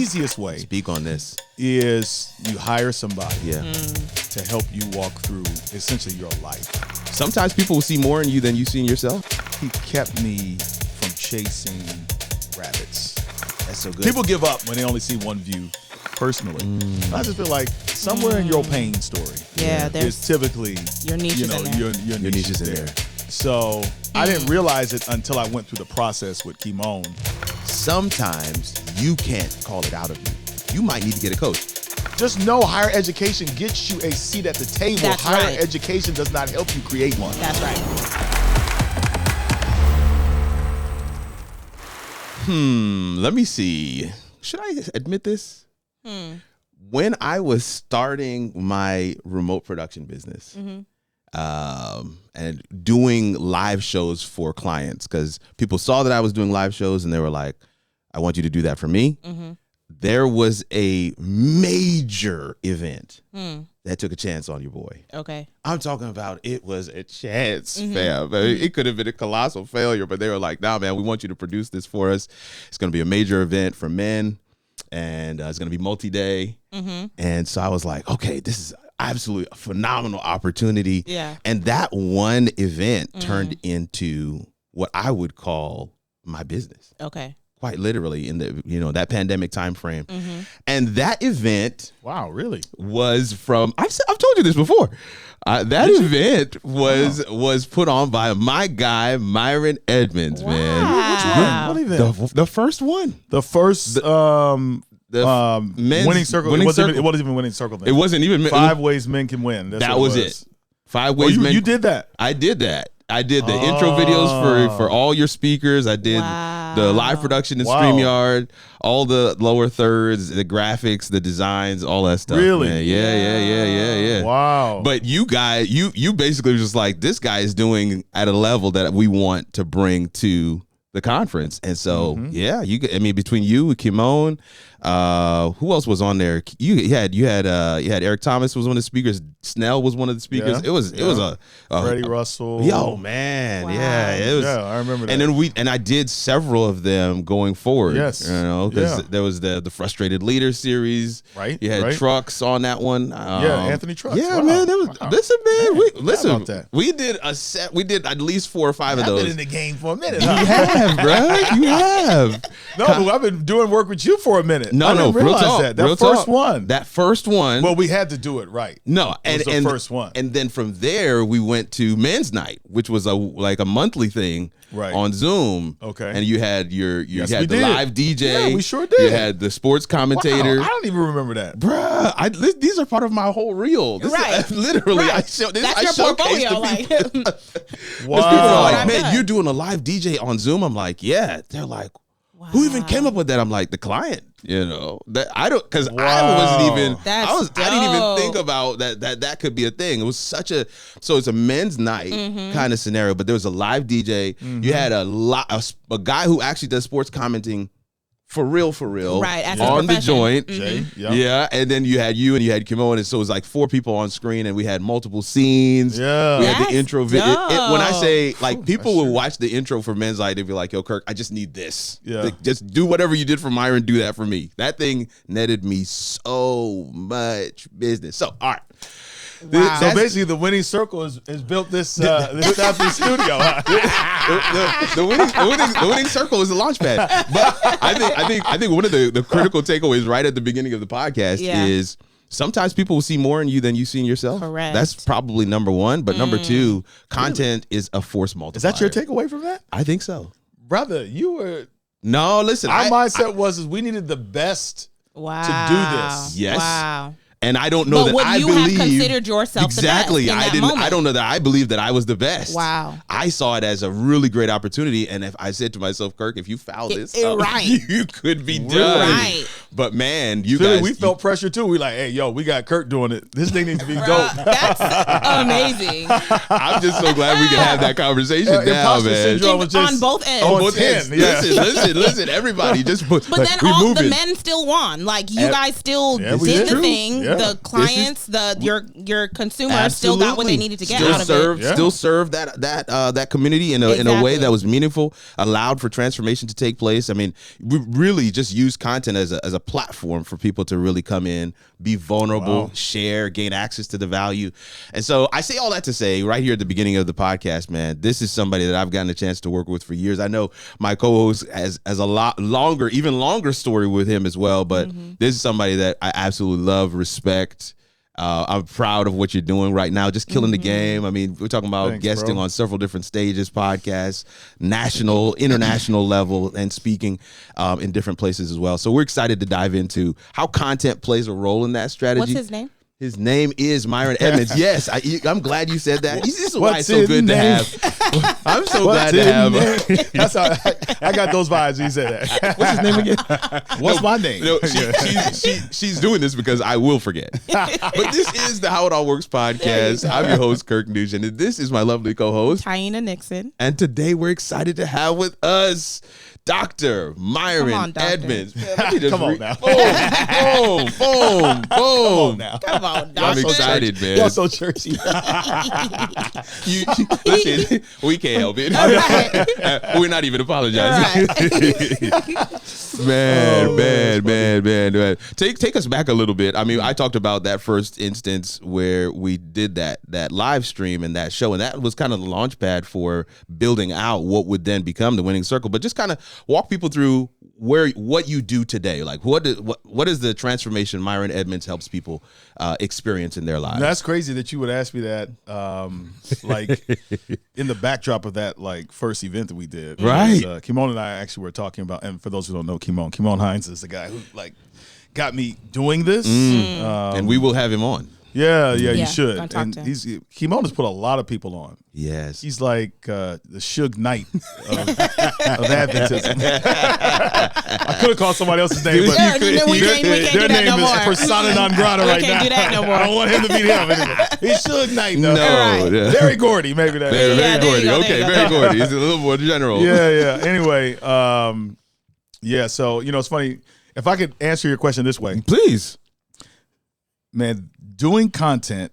easiest way. Speak on this. Is you hire somebody to help you walk through essentially your life. Sometimes people will see more in you than you see in yourself. He kept me from chasing rabbits. That's so good. People give up when they only see one view. Personally, I just feel like somewhere in your pain story, there's typically your niche is in there. Your niche is in there. So I didn't realize it until I went through the process with Kimon. Sometimes you can't call it out of you. You might need to get a coach. Just know higher education gets you a seat at the table. That's higher right. education does not help you create one. That's right. Let me see. Should I admit this? When I was starting my remote production business and doing live shows for clients, because people saw that I was doing live shows and they were like, I want you to do that for me. There was a major event that took a chance on your boy. Okay. I'm talking about it was a chance, fam. I mean, it could have been a colossal failure, but they were like, nah, man, we want you to produce this for us. It's going to be a major event for men. And it's going to be multi-day. And so I was like, okay, this is absolutely a phenomenal opportunity. Yeah. And that one event turned into what I would call my business. Okay. Quite literally in the, that pandemic time frame. And that event. Wow, really? Was from, I've told you this before. That event was put on by my guy, Myron Edmonds, man. Which one? What event? The first one. The first men's winning circle. It wasn't even winning circle then. It wasn't even 5 ways men can win. That's that what was it. 5 ways men. You did that. I did that. I did the intro videos for all your speakers. I did the live production in StreamYard, all the lower thirds, the graphics, the designs, all that stuff. Really? Man. Yeah. Wow. But you guys, you basically was just like, this guy is doing at a level that we want to bring to the conference. And so, between you and Kimon, who else was on there? You had Eric Thomas was one of the speakers. Snell was one of the speakers. Yeah. It was a Freddie Russell. Yo, man. Wow. Yeah, it was. Yeah, I remember that. And then I did several of them going forward. Yes. Because there was the Frustrated Leader series. Right. You had Trucks on that one. Anthony Trucks. Yeah, wow. man. That was listen, man. About that. We did a set. We did at least 4 or 5 of those. I've been in the game for a minute. You have, bro. You have. No, but I've been doing work with you for a minute. I didn't realize that. That first one. Well, we had to do it right. No, and the first one. And then from there we went to Men's Night, which was a monthly thing on Zoom. Okay. And you had you Yes, had the did. live DJ. Yeah, we sure did. You had the sports commentator. Wow, I don't even remember that. Bruh, these are part of my whole reel. Literally, I show this. That's your portfolio. Wow. People Wow. are like, man, you're doing a live DJ on Zoom. I'm like, yeah. They're like, who even came up with that? I'm like, the client. That I don't, because I wasn't even. I didn't even think about that could be a thing. It was so it's a men's night kind of scenario, but there was a live DJ. You had a guy who actually does sports commenting. For real, right? As on the joint, Jay, and then you had Kimon, and so it was like 4 people on screen, and we had multiple scenes. Yeah, we had the intro video. When I say like people will watch the intro for Men's Night, they'd be like, "Yo, Kirk, I just need this. Just do whatever you did for Myron, do that for me." That thing netted me so much business. So all right. Wow. So basically, the winning circle is built this Southeast studio. The winning circle is the launch pad. But I think one of the critical takeaways right at the beginning of the podcast is sometimes people will see more in you than you see in yourself. Correct. That's probably number one. But number 2, content is a force multiplier. Is that your takeaway from that? I think so. Brother, you were. No, listen. Our mindset was we needed the best to do this. Yes. Wow. And I don't know but that would I you believe have considered yourself exactly. The best in that moment? I don't know that I believe that I was the best. Wow. I saw it as a really great opportunity, and if I said to myself, Kirk, if you foul this up, right. you could be done. Right. But man, guys, we felt pressure too. We like, hey, yo, we got Kirk doing it. This thing needs to be dope. That's amazing. I'm just so glad we can have that conversation now, man. On both ends. On both ends. Yeah. Listen, everybody, just put. But then all the men still won. Like you guys still did the thing. Yeah. The clients, your consumers still got what they needed to get out of it. Yeah. Still served that community in a way that was meaningful, allowed for transformation to take place. I mean, we really just used content as a platform for people to really come in, be vulnerable, share, gain access to the value. And so I say all that to say right here at the beginning of the podcast, man, this is somebody that I've gotten a chance to work with for years. I know my co-host has a lot longer, even longer story with him as well, but this is somebody that I absolutely love, respect. I'm proud of what you're doing right now, just killing the game. I mean, we're talking about guesting on several different stages, podcasts, national, international level, and speaking in different places as well. So we're excited to dive into how content plays a role in that strategy. What's his name? His name is Myron Edmonds. Yes, I'm glad you said that. This is why it's so good to have. I'm so glad to have. That's how I got those vibes when you said that. What's his name again? What's my name? No, she's doing this because I will forget. But this is the How It All Works podcast. I'm your host, Kirk Nugent, and this is my lovely co-host, Taina Nixon. And today we're excited to have with us Dr. Myron Edmonds. Man, let me just come on now. Boom. Come on now. Come on, Doctor. I'm excited, man. You're so churchy. Listen, we can't help it. We're not even apologizing. Man. Take us back a little bit. I mean, I talked about that first instance where we did that live stream and that show, and that was kind of the launch pad for building out what would then become the Winning Circle. But just kind of walk people through what you do today. Like what is the transformation Myron Edmonds helps people experience in their lives? That's crazy that you would ask me that. Like in the backdrop of that like first event that we did, right? Kimon and I actually were talking about, and for those who don't know Kimon Hines is the guy who like got me doing this, and we will have him on. Yeah, you should. And Kimon has put a lot of people on. Yes, he's like the Suge Knight of Adventism. I could have called somebody else's name, but their name is persona non grata right now. We can't do that no more. I don't want him to be him anymore. He's Suge Knight, though. No, Very Gordy, maybe that. Very Gordy. Okay, very Gordy. He's a little more general. Yeah. Anyway, so it's funny. If I could answer your question this way, please, man. Doing content,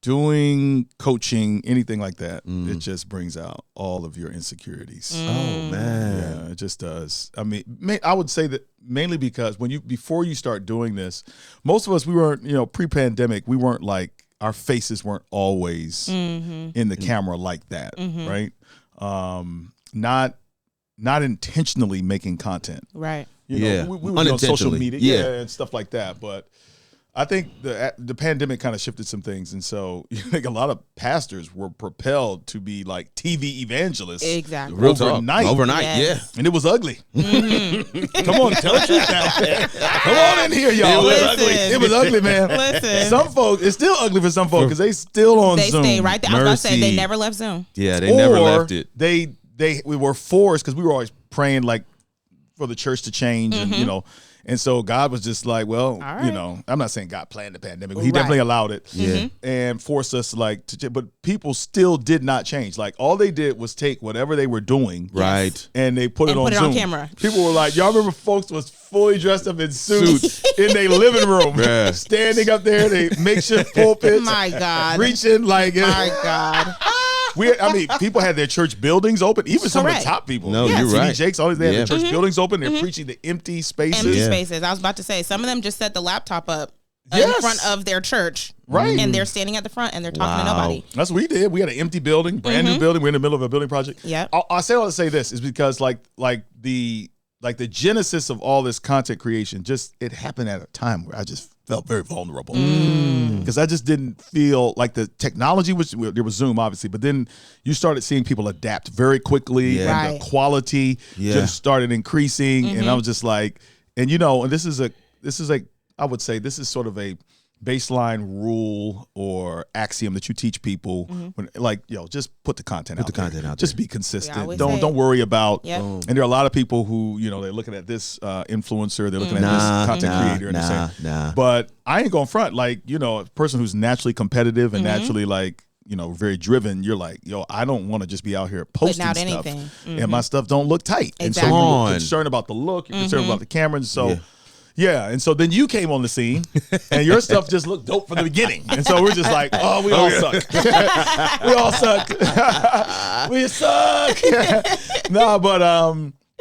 doing coaching, anything like that, it just brings out all of your insecurities. Oh, man. Yeah, it just does. I mean, I would say that mainly because before you start doing this, most of us, we weren't, pre-pandemic, we weren't like, our faces weren't always in the camera like that, right? Not intentionally making content. Right. We were on social media and stuff like that, but I think the pandemic kind of shifted some things, and so I think a lot of pastors were propelled to be like TV evangelists. Exactly. Overnight, yes. And it was ugly. Come on, tell the truth now. Come on in here, y'all. It was ugly, man. Listen. Some folks, it's still ugly for some folks because they still on Zoom. They stay right there. I was about to say they never left Zoom. Yeah, they never left it. We were forced because we were always praying like for the church to change, and and so God was just like, well, I'm not saying God planned the pandemic, but he definitely allowed it and forced us but people still did not change. Like all they did was take whatever they were doing, and they put it on Zoom. Camera. People were like, y'all remember folks was fully dressed up in suits in their living room, standing up there, they makeshift pulpits. My God. Preaching like, my God. People had their church buildings open. Even some of the top people. No, you're right. Jakes, they had their church buildings open. They're preaching the empty spaces. I was about to say, some of them just set the laptop up in front of their church. Right. And they're standing at the front and they're talking to nobody. That's what we did. We had an empty building, brand new building. We're in the middle of a building project. Yeah. I say all to say this is because like the genesis of all this content creation, it happened at a time where I just felt very vulnerable because I just didn't feel like the technology there was Zoom obviously, but then you started seeing people adapt very quickly and the quality just started increasing, and I was just like, and this is I would say this is sort of a baseline rule or axiom that you teach people when just put the content out there. Just be consistent. Don't worry about and there are a lot of people who they're looking at this influencer, they're looking at this content creator and they're saying, but I ain't going front like a person who's naturally competitive and naturally like very driven, you're like, I don't want to just be out here posting stuff and my stuff don't look tight. Exactly. And so you're concerned about the look, you're concerned about the camera, and so and so then you came on the scene, and your stuff just looked dope from the beginning. And so we're just like, we all suck. We all suck. We suck. No, but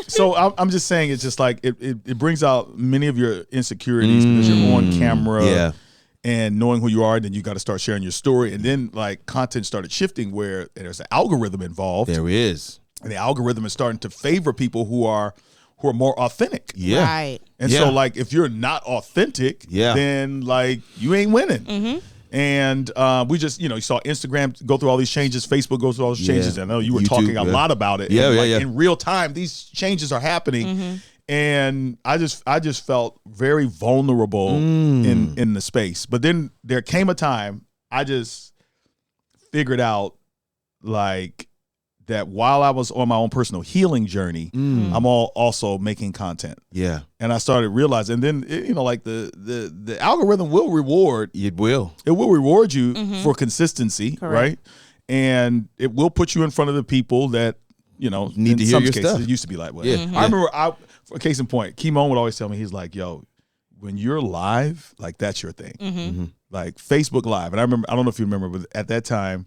So I'm just saying, it's just like it brings out many of your insecurities because you're on camera and knowing who you are. Then you got to start sharing your story. And then like content started shifting where there's an algorithm involved. There is. And the algorithm is starting to favor people who are more authentic. Yeah. Right. And so like if you're not authentic, then like you ain't winning. Mm-hmm. And we just, you saw Instagram go through all these changes. Facebook goes through all these changes. I know you were talking a lot about it. In real time, these changes are happening. Mm-hmm. And I just felt very vulnerable in the space. But then there came a time I just figured out like that while I was on my own personal healing journey, I'm also making content. Yeah. And I started realizing, and then, like the algorithm will reward. It will. It will reward you for consistency, right? And it will put you in front of the people that, need to hear your stuff. It used to be like, well, I remember, for case in point, Kimon would always tell me, he's like, yo, when you're live, like that's your thing. Like Facebook Live. And I don't know if you remember, but at that time,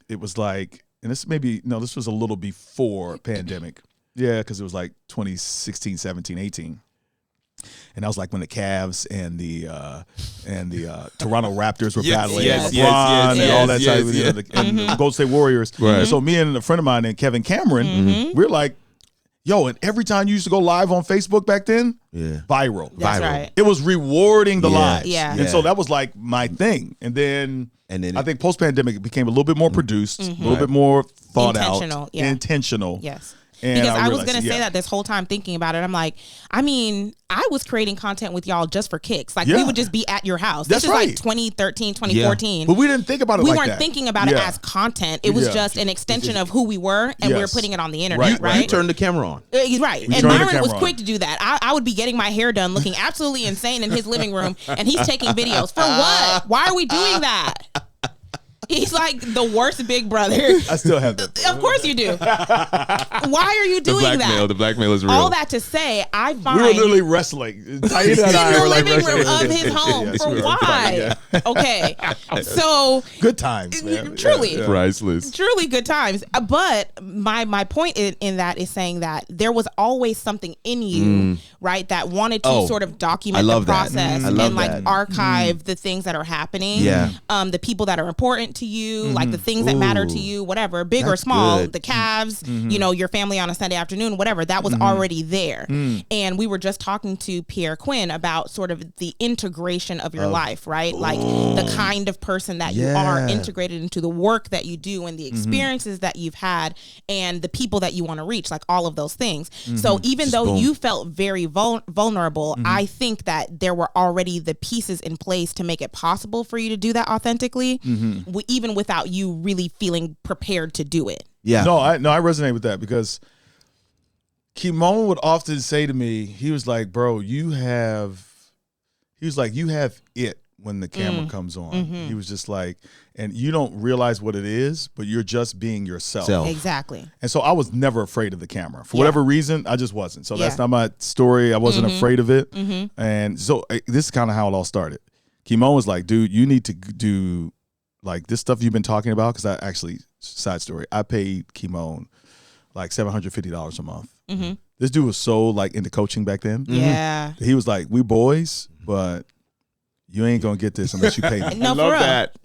it was like, and this was a little before pandemic. Yeah, because it was like 2016, 17, 18. And that was like when the Cavs and the Toronto Raptors were battling LeBron and all that type of and the Golden State Warriors. Right. And so me and a friend of mine named Kevin Cameron, we're like, yo, and every time you used to go live on Facebook back then, viral. That's right. It was rewarding the lives. Yeah. And so that was like my thing. And then I think post-pandemic it became a little bit more produced, a little bit more thought out. Intentional. Yes. And because I was going to say that this whole time thinking about it. I'm like, I was creating content with y'all just for kicks. Like we would just be at your house. That's this is right. like 2013, 2014. But we didn't think about it like that. We weren't thinking about it as content. It was just an extension of who we were, and we were putting it on the internet, right? You turned the camera on. Right. And Myron was quick to do that. I would be getting my hair done looking absolutely insane in his living room, and he's taking videos. For what? Why are we doing that? He's like the worst big brother. I still have that. Of course you do. Why are you doing that? The blackmail is real. All that to say, I find we were literally wrestling. Taina and I were like living room of his home. For why? Okay, so good times, man. Truly priceless. Truly good times. But my point in that is saying that there was always something in you, right, that wanted to sort of document the process and like archive the things that are happening. Yeah. The people that are important to you, like the things that matter to you, whatever, big or small, the Cavs, your family on a Sunday afternoon, whatever, that was already there. And we were just talking to Pierre Quinn about sort of the integration of your life, right? Like the kind of person that you are integrated into the work that you do and the experiences that you've had and the people that you want to reach, like all of those things. So even though you felt very vulnerable, I think that there were already the pieces in place to make it possible for you to do that authentically, even without you really feeling prepared to do it. Yeah. No, I resonate with that because Kimon would often say to me, he was like, bro, you have it when the camera comes on. He was just like, and you don't realize what it is, but you're just being yourself. Exactly. And so I was never afraid of the camera. For whatever reason, I just wasn't. So that's not my story. I wasn't afraid of it. And so this is kind of how it all started. Kimon was like, dude, you need to do like this stuff you've been talking about. Because I actually, side story, I paid Kimon like $750 a month. This dude was so like into coaching back then. Yeah. He was like, we boys, but you ain't going to get this unless you pay me. No, I love that.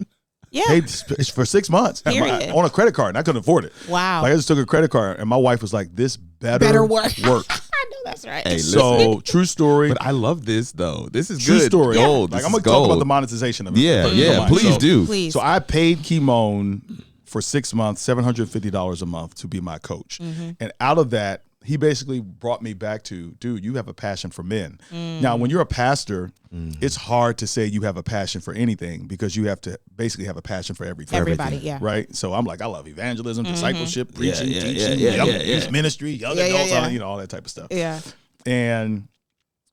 Yeah. Paid for 6 months on a credit card, and I couldn't afford it. Wow. Like I just took a credit card, and my wife was like, this better work. I know that's right. Hey, so true story. But I love this though. This is true good. Story. Gold. Like I'm gonna talk about the monetization of it. Yeah. Please do. Please. So I paid Kimon for 6 months, $750 a month to be my coach, and out of that, he basically brought me back to, dude, you have a passion for men. Now, when you're a pastor, it's hard to say you have a passion for anything because you have to basically have a passion for everything. Everybody, Right? So I'm like, I love evangelism, discipleship, preaching, teaching, youth ministry, young adults, all that type of stuff. Yeah. And,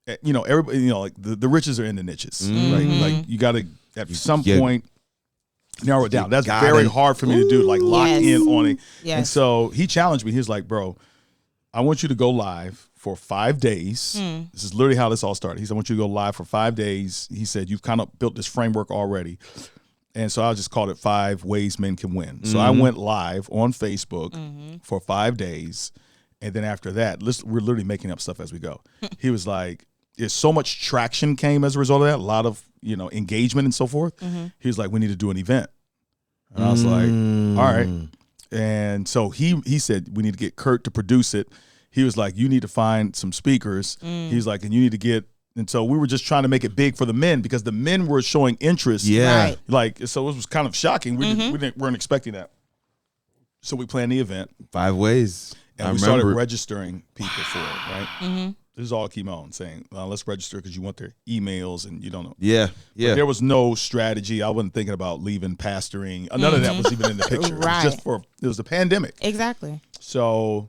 everybody, like the riches are in the niches, right? Like you got to, at some point, narrow it down. That's very hard for me to do, like lock in on it. Yes. And so he challenged me. He was like, bro, I want you to go live for 5 days. This is literally how this all started. He said, I want you to go live for 5 days. He said, you've kind of built this framework already. And so I just called it 5 Ways Men Can Win. So I went live on Facebook for 5 days. And then after that, we're literally making up stuff as we go. He was like, there's so much traction came as a result of that, a lot of, engagement and so forth. He was like, we need to do an event. And I was like, all right. And so he said, we need to get Kurt to produce it. He was like, you need to find some speakers. He's like, and you need to get, and so we were just trying to make it big for the men because the men were showing interest. Yeah. Right. Like, so it was kind of shocking. We weren't expecting that. So we planned the event. 5 ways. And we started registering people for it, right? This is all Kimon saying, let's register because you want their emails and you don't know. Yeah, yeah. But there was no strategy. I wasn't thinking about leaving pastoring. None of that was even in the picture. Right. It was the pandemic. Exactly. So,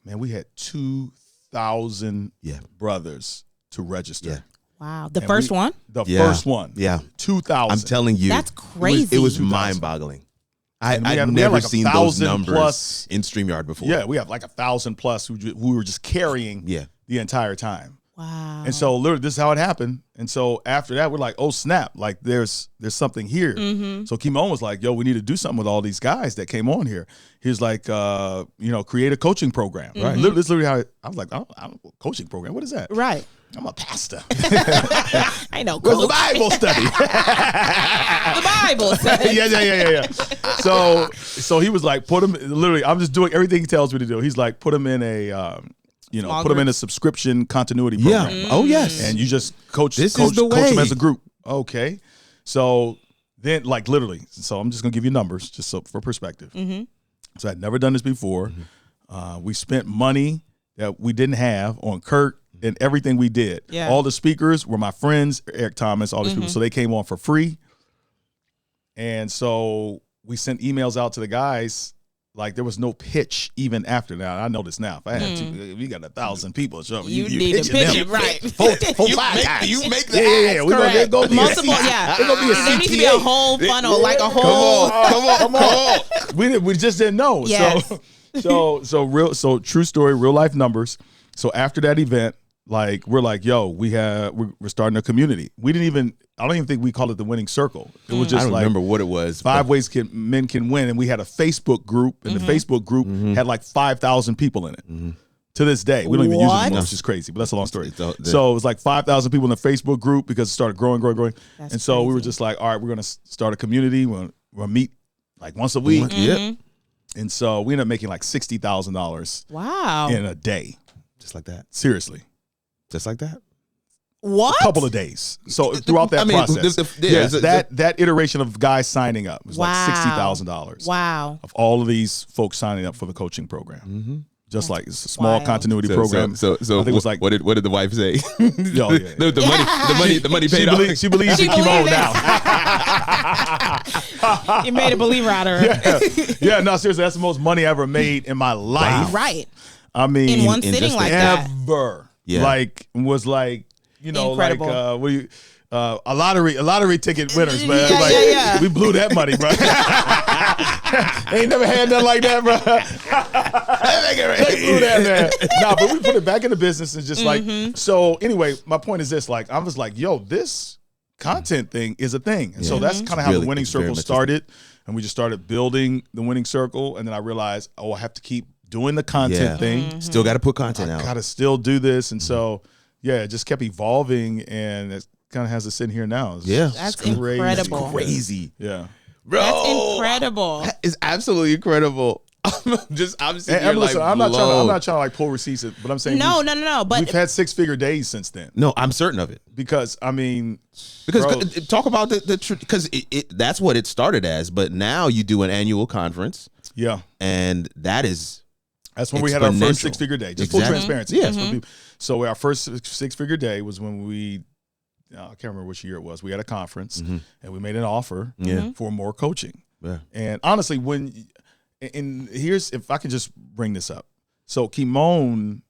man, we had 2,000 brothers to register. Yeah. Wow. The first one? The first one. Yeah. 2,000. I'm telling you. That's crazy. It was mind-boggling. I'd never like seen those 1,000 numbers plus, in StreamYard before. Yeah, we have like 1,000 plus who we were just carrying the entire time. Wow. And so literally this is how it happened. And so after that, we're like, oh snap, like there's something here. So Kimon was like, yo, we need to do something with all these guys that came on here. He was like, create a coaching program. Right. Literally, this is literally how I was like, I don't coaching program. What is that? Right. I'm a pastor. I know. Where's the Bible study? The Bible study. Yeah. So he was like, put him, literally, I'm just doing everything he tells me to do. He's like, put him in a, put them in a subscription continuity program. Yeah. Oh, yes. And you just coach is the coach way. them as a group. Okay. So then, like, literally, so I'm just going to give you numbers just so for perspective. So I'd never done this before. We spent money that we didn't have on Kurt and everything we did. Yeah. All the speakers were my friends, Eric Thomas, all these people. So they came on for free. And so we sent emails out to the guys. Like there was no pitch even after that. I know this now. If I had to, we got 1,000 people. So you need to pitch it right. Four, 5 times. You make that. Yeah. We're gonna be multiple. There needs to be a whole funnel, like a whole. Come on. We just didn't know. Yes. So true story, real life numbers. So after that event, like we're like, yo, we're starting a community. I don't even think we called it the winning circle. It was just I don't like remember what it was. 5 ways men can win, and we had a Facebook group, and the Facebook group had like 5,000 people in it. To this day, we don't even use it anymore, which is crazy. But that's a long story. So it was like 5,000 people in the Facebook group because it started growing. That's and so crazy. we were just like, all right, we're gonna start a community. We're gonna meet like once a week. Yep. And so we ended up making like $60,000 Wow. in a day. Just like that. Seriously. Just like that. What? A couple of days. So throughout that process, that iteration of guys signing up was like $60,000. Wow. Of all of these folks signing up for the coaching program. Just like it's a small continuity program. So I think it was like, what did the wife say? The money paid off. She believes in Kimon now. You made a believer out of her. Yeah, no, seriously, that's the most money I ever made in my life. Right. I mean, In one sitting like that. Ever. Yeah. Like was like, Incredible. like a lottery ticket winners, man. Yeah. We blew that money, bro. Ain't never had nothing like that, bro. They blew that, man. Nah, but we put it back in the business and just like, so anyway, my point is this, like, I was like, yo, this content thing is a thing. And so that's kind of how the winning circle started. And we just started building the winning circle. And then I realized, I have to keep doing the content thing. Still got to put content out. Got to still do this. And so, it just kept evolving, and it kind of has us in here now. That's crazy. incredible. That's crazy. Yeah. Bro. That's incredible. That is absolutely incredible. I'm sitting here listen, like I'm not trying to like pull receipts, but I'm saying No. But we've had 6-figure days since then. No, I'm certain of it. Because I mean, talk about because that's what it started as, but now you do an annual conference. Yeah. And that's when we had our first 6-figure day. Just full transparency. Yes. So our first 6-figure day was when we, I can't remember which year it was. We had a conference and we made an offer for more coaching. Yeah. And honestly, if I could just bring this up. So Kimon,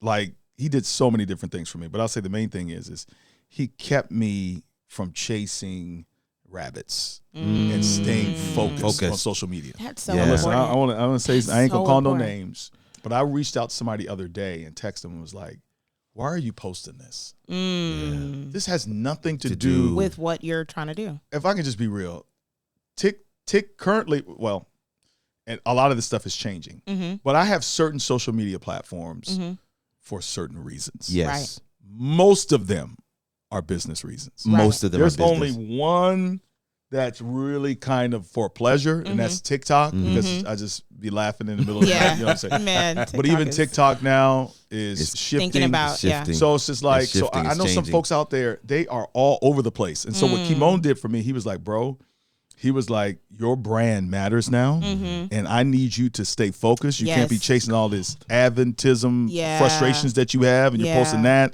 like, he did so many different things for me, but I'll say the main thing is he kept me from chasing rabbits and staying focused on social media. That's so important. Listen, I want to say, I ain't gonna call no important. names, but I reached out to somebody the other day and texted them and was like, why are you posting this? This has nothing to do with what you're trying to do. If I can just be real, Tick currently, well, and a lot of this stuff is changing. Mm-hmm. But I have certain social media platforms for certain reasons. Yes. Right. Most of them are business reasons. Most of them There's are business. only one that's really kind of pleasure, and that's TikTok, because I just be laughing in the middle of the night. You know what I'm saying? Man, but even TikTok now is shifting. Thinking about, So it's just like, so shifting, I know some folks out there, they are all over the place. And so what Kimon did for me, he was like, bro, he was like, your brand matters now, and I need you to stay focused. You can't be chasing all this Adventism frustrations that you have, and you're posting that.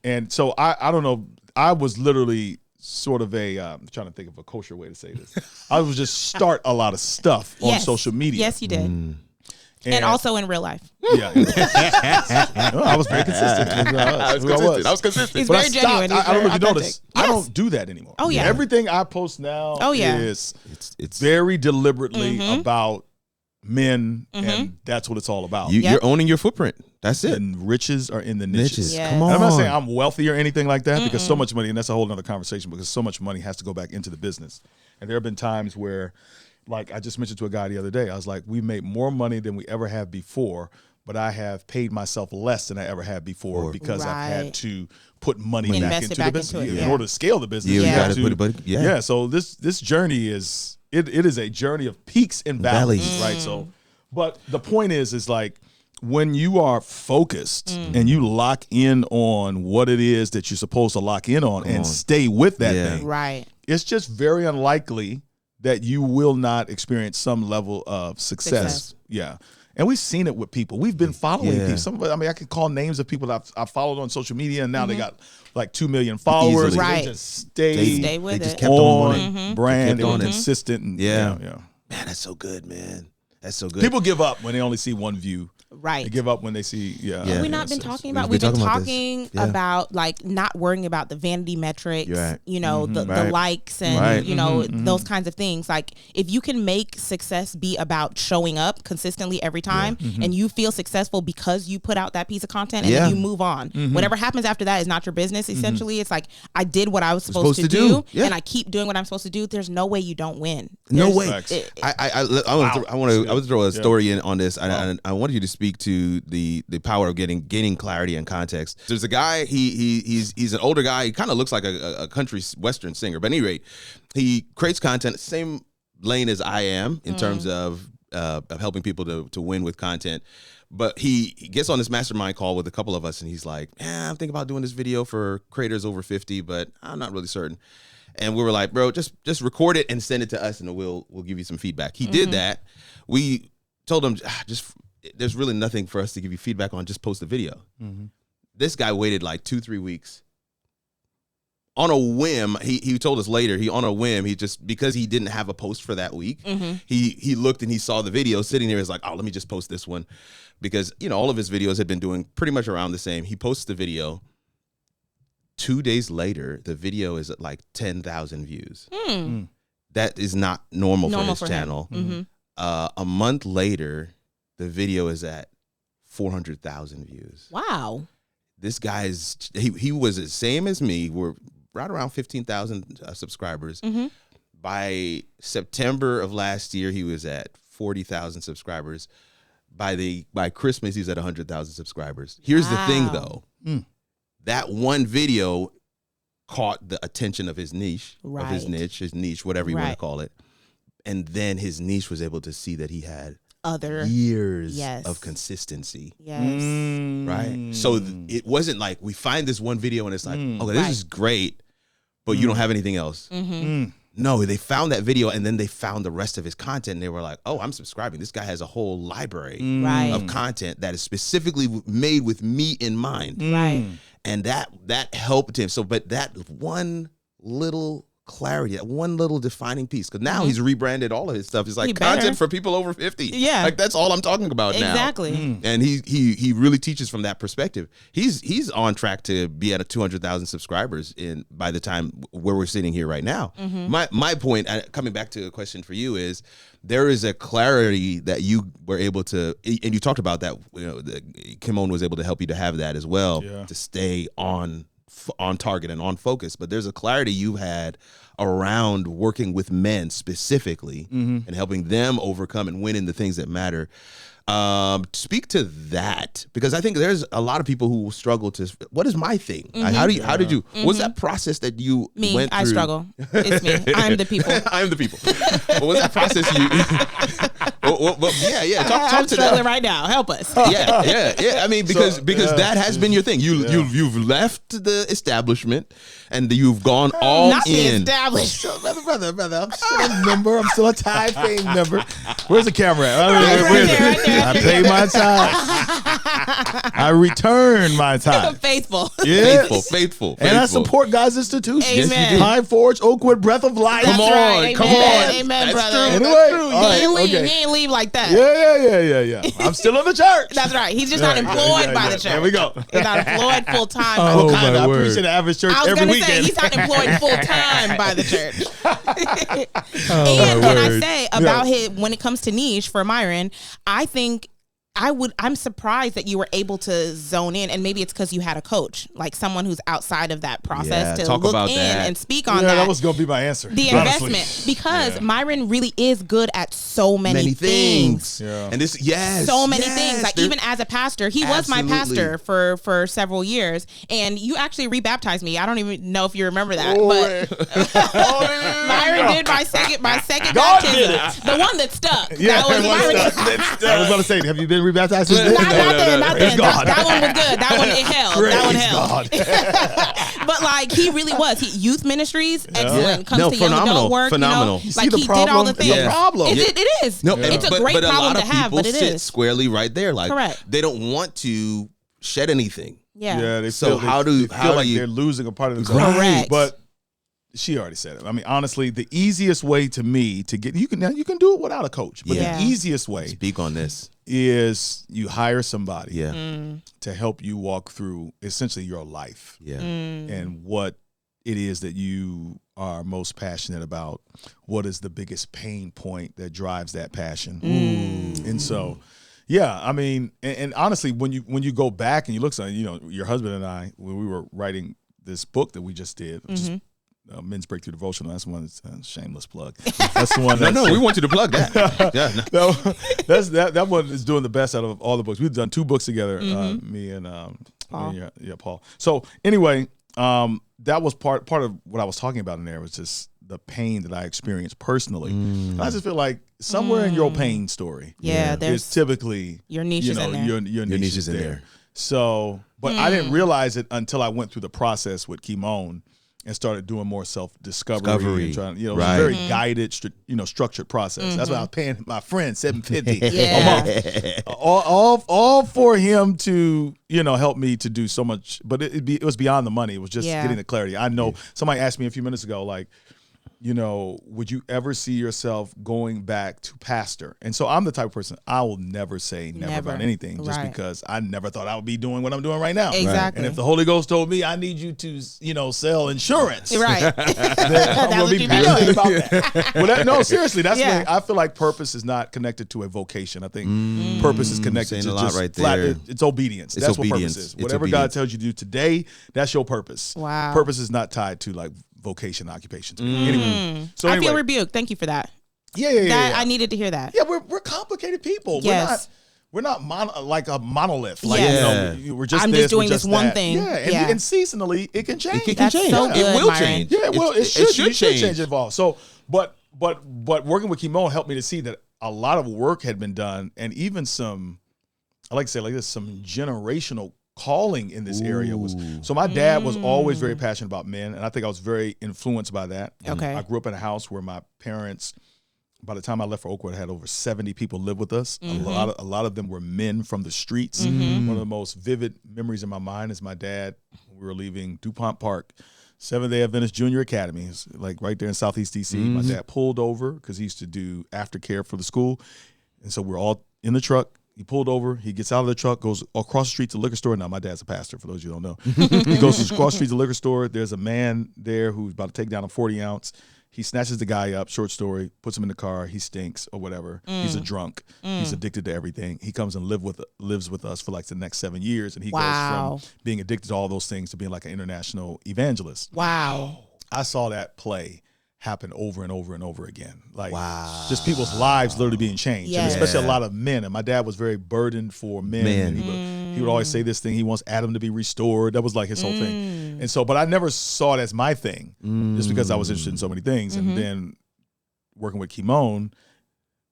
And so I don't know, I was literally sort of I'm trying to think of a kosher way to say this. I was just start a lot of stuff on social media. Yes, you did. And also in real life. Yeah. I was very consistent. I was consistent. He's very genuine. I don't know if you authentic. noticed. I don't do that anymore. Oh, yeah. Everything I post now is It's very deliberately about men, and that's what it's all about. You're owning your footprint. That's it. And riches are in the niches. Yes. Come on. And I'm not saying I'm wealthy or anything like that, because so much money, and that's a whole other conversation, because so much money has to go back into the business. And there have been times where, like I just mentioned to a guy the other day, I was like, we made more money than we ever have before, but I have paid myself less than I ever had before, because I've had to put money back into the business. In order to scale the business, you have got to put it, so this journey is, it is a journey of peaks and valleys, right? So, but the point is like, when you are focused and you lock in on what it is that you're supposed to lock in on and stay with that thing, Right. it's just very unlikely that you will not experience some level of success. Yeah. And we've seen it with people. We've been following people. Some of it, I mean, I could call names of people that I've followed on social media, and now they got like 2 million followers. Easily. Right. They just stay with just it. kept on brand. They kept on and it. consistent. And, Yeah. yeah. Man, that's so good, man. That's so good. People give up when they only see one view. Right. They give up when they see, Have we not been talking about? We've We've been talking talking about like not worrying about the vanity metrics, Right. you know, the likes and you know those kinds of things. Like if you can make success be about showing up consistently every time, and you feel successful because you put out that piece of content, and then you move on. Whatever happens after that is not your business. Essentially, it's like I did what I was supposed to do, and I keep doing what I'm supposed to do. There's no way you don't win. No way. Facts. I want to throw a story in on this. I wanted you to speak to the power of gaining clarity and context. There's a guy. He's an older guy. He kind of looks like a country western singer. But at any rate, he creates content same lane as I am in terms of helping people to win with content. But he gets on this mastermind call with a couple of us, and he's like, I'm thinking about doing this video for creators over 50, but I'm not really certain. And we were like, bro, just record it and send it to us, and we'll give you some feedback. He did that. We told him, there's really nothing for us to give you feedback on. Just post the video. This guy waited like 2-3 weeks. On a whim, he told us later, he just, because he didn't have a post for that week, he looked and he saw the video sitting there. He's like, let me just post this one. Because, all of his videos had been doing pretty much around the same. He posts the video. 2 days later, the video is at like 10,000 views. That is not normal for his channel. A month later, the video is at 400,000 views. Wow. This guy he was the same as me. We're right around 15,000 subscribers. By September of last year, he was at 40,000 subscribers. By Christmas, he's at 100,000 subscribers. Here's the thing, though. That one video caught the attention of his niche, his niche, whatever you want to call it. And then his niche was able to see that he had other years of consistency. Right? So it wasn't like we find this one video and it's like, okay, this is great, but you don't have anything else. No, they found that video and then they found the rest of his content and they were like, I'm subscribing. This guy has a whole library of content that is specifically made with me in mind. And that helped him. So, but that one little clarity, that one little defining piece, because now he's rebranded all of his stuff. It's like content for people over 50. Like that's all I'm talking about now. Exactly. And he really teaches from that perspective. He's on track to be at 200,000 subscribers by the time where we're sitting here right now. My point, coming back to a question for you, is there is a clarity that you were able to, and you talked about that, Kimon was able to help you to have that as well, to stay on on target and on focus, but there's a clarity you've had around working with men specifically and helping them overcome and win in the things that matter. Speak to that, because I think there's a lot of people who struggle to, what is my thing? Like, how did you, what's that process that you went through? I struggle. It's me. I'm the people. I'm the people. What was that process you, talk to struggling that right now. Help us. Yeah. I mean, because that has been your thing. You've left the establishment and you've gone all Not in. The established. Brother, I'm still a member. I'm still a Thai Fame member. Where's the camera at? Right there. I pay my time. I return my time. Faithful. Yes. Faithful. And I support God's institutions. Amen. Yes, you do. Pine Forge, Oakwood, Breath of Life. Come on. Amen, That's brother. true. Anyway, He ain't leave like that. Yeah. I'm still in the church. That's right. He's just not employed by the church. There we go. He's not employed full time. Oh, by the church. I appreciate the average church I was every gonna weekend. say he's not employed full time by the church. And when I say about his, when it comes to niche for Myron, I think I'm surprised that you were able to zone in, and maybe it's because you had a coach, like someone who's outside of that process to look in and speak on that. That was gonna be my answer. The investment, because Myron really is good at so many things. Yeah. And this, so many things. Like even as a pastor, he was my pastor for several years, and you actually rebaptized me. I don't even know if you remember that, but Myron did my second baptism, the one that stuck. Yeah, that was Myron. I was gonna say, have you been rebaptized since then? Not then. That one was good. That one it held. Praise that one held. But like he really was. Youth ministries, excellent. Comes to young adult work. Phenomenal. You know, like he did all the things. Problem. It is. No, it's a great problem to have, but it is squarely right there. Like correct. They don't want to shed anything. Yeah. They so feel, how do they're losing a part of themselves? Correct. But she already said it. I mean, honestly, the easiest way to me to get you can do it without a coach, but the easiest way speak on this is you hire somebody to help you walk through essentially your life and what it is that you are most passionate about. What is the biggest pain point that drives that passion? And so, I mean, and honestly, when you go back and you look at, your husband and I, when we were writing this book that we just did, which is Men's Breakthrough Devotional. That's one that's a shameless plug. That's the one. No, we want you to plug that. That one is doing the best out of all the books. We've done 2 books together, me and Paul. Paul. So anyway, that was part of what I was talking about in there was just the pain that I experienced personally. And I just feel like somewhere in your pain story, there's typically your niche is in there. Your niche is in there. So, but I didn't realize it until I went through the process with Kimon and started doing more self-discovery and trying, it was a very guided, structured process. That's why I was paying my friend $750 a month, all for him to, help me to do so much. But it was beyond the money. It was just getting the clarity. I know somebody asked me a few minutes ago, like, would you ever see yourself going back to pastor? And so I'm the type of person, I will never say never about anything just because I never thought I would be doing what I'm doing right now. Exactly. And if the Holy Ghost told me I need you to, sell insurance, right? then I'm going to be passionate about that. Well, no, seriously, that's when I feel like purpose is not connected to a vocation. I think purpose is connected to just right flat, there. It's obedience. That's what purpose is. Whatever God tells you to do today, that's your purpose. Wow. Purpose is not tied to like vocation, occupation. Anyway, so I feel rebuked. Thank you for that. Yeah. I needed to hear that. Yeah, we're complicated people. Yes. We're not like a monolith. Like, we're just I'm just doing this one thing. Yeah, and seasonally it can change. It can change. So good, it will Myron. change. Yeah, well, it should change. involve. So, but working with Kimon helped me to see that a lot of work had been done, and even some, I like to say like this, some generational calling in this area was. So my dad was always very passionate about men, and I think I was very influenced by that. Okay. I grew up in a house where my parents, by the time I left for Oakwood, I had over 70 people live with us. A lot of them were men from the streets. One of the most vivid memories in my mind is my dad. We were leaving DuPont Park, Seventh-day Adventist Junior Academy. It's like right there in Southeast DC. My dad pulled over because he used to do aftercare for the school, and so we're all in the truck. He pulled over. He gets out of the truck, goes across the street to the liquor store. Now, my dad's a pastor, for those of you who don't know. He goes across the street to the liquor store. There's a man there who's about to take down a 40-ounce. He snatches the guy up, short story, puts him in the car. He stinks or whatever. He's a drunk. He's addicted to everything. He comes and lives with us for like the next 7 years. And he goes from being addicted to all those things to being like an international evangelist. Wow. I saw that play happen over and over and over again. Like just people's lives literally being changed. Yes. And especially a lot of men. And my dad was very burdened for men. He would always say this thing. He wants Adam to be restored. That was like his whole thing. And so, but I never saw it as my thing just because I was interested in so many things. And then working with Kimon,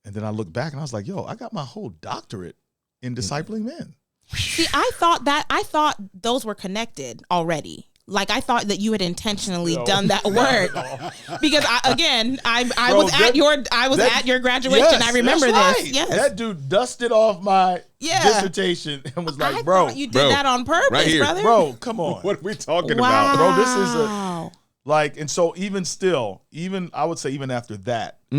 and then I looked back and I was like, yo, I got my whole doctorate in discipling men. See, I thought those were connected already. Like I thought that you had intentionally done that work because I was at your graduation. Yes, I remember this. right. Yes, that dude dusted off my dissertation and was like, "Bro, you did that on purpose, right here. brother. Bro, come on, What are we talking Wow. about? bro? This is like, and so even still, I would say even after that, I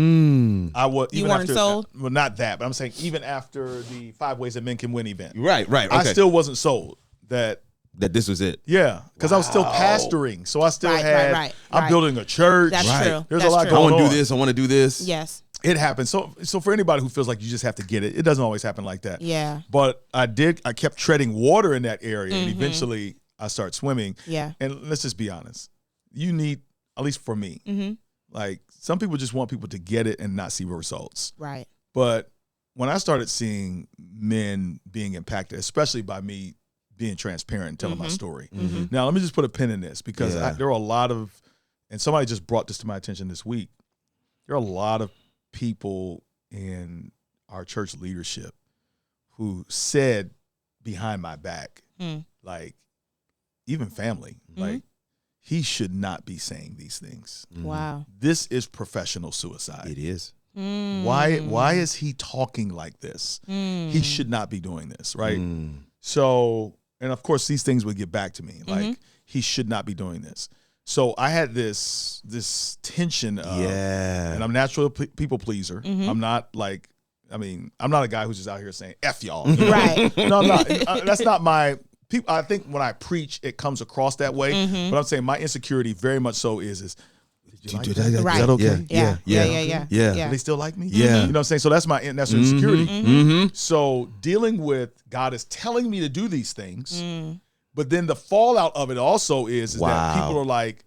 would. You even weren't after, sold? Well, not that, but I'm saying even after the 5 Ways that Men Can Win event, Right. Okay. I still wasn't sold that this was it. Yeah, because I was still pastoring, so I still Right. I'm building a church. That's true. There's That's a lot true. going on. I want to do this. I want to do this. Yes. It happens. So for anybody who feels like you just have to get it, it doesn't always happen like that. Yeah. But I kept treading water in that area, and eventually I started swimming. Yeah. And let's just be honest. You need, at least for me, like some people just want people to get it and not see results. Right. But when I started seeing men being impacted, especially by me being transparent and telling my story. Now, let me just put a pin in this because there are a lot of, and somebody just brought this to my attention this week. There are a lot of people in our church leadership who said behind my back, like even family, like he should not be saying these things. Wow. This is professional suicide. It is. Why is he talking like this? He should not be doing this, right? So, and of course, these things would get back to me. Like he should not be doing this. So I had this tension of, and I'm naturally a people pleaser. I'm not like, I'm not a guy who's just out here saying F y'all. You know? Right. No, I'm not. That's not my people. I think when I preach, it comes across that way. But I'm saying my insecurity very much so is did you like that? Right. Is that okay? Yeah. Do they still like me? Yeah. You know what I'm saying? So that's my insecurity. So dealing with God is telling me to do these things, but then the fallout of it also is that people are like,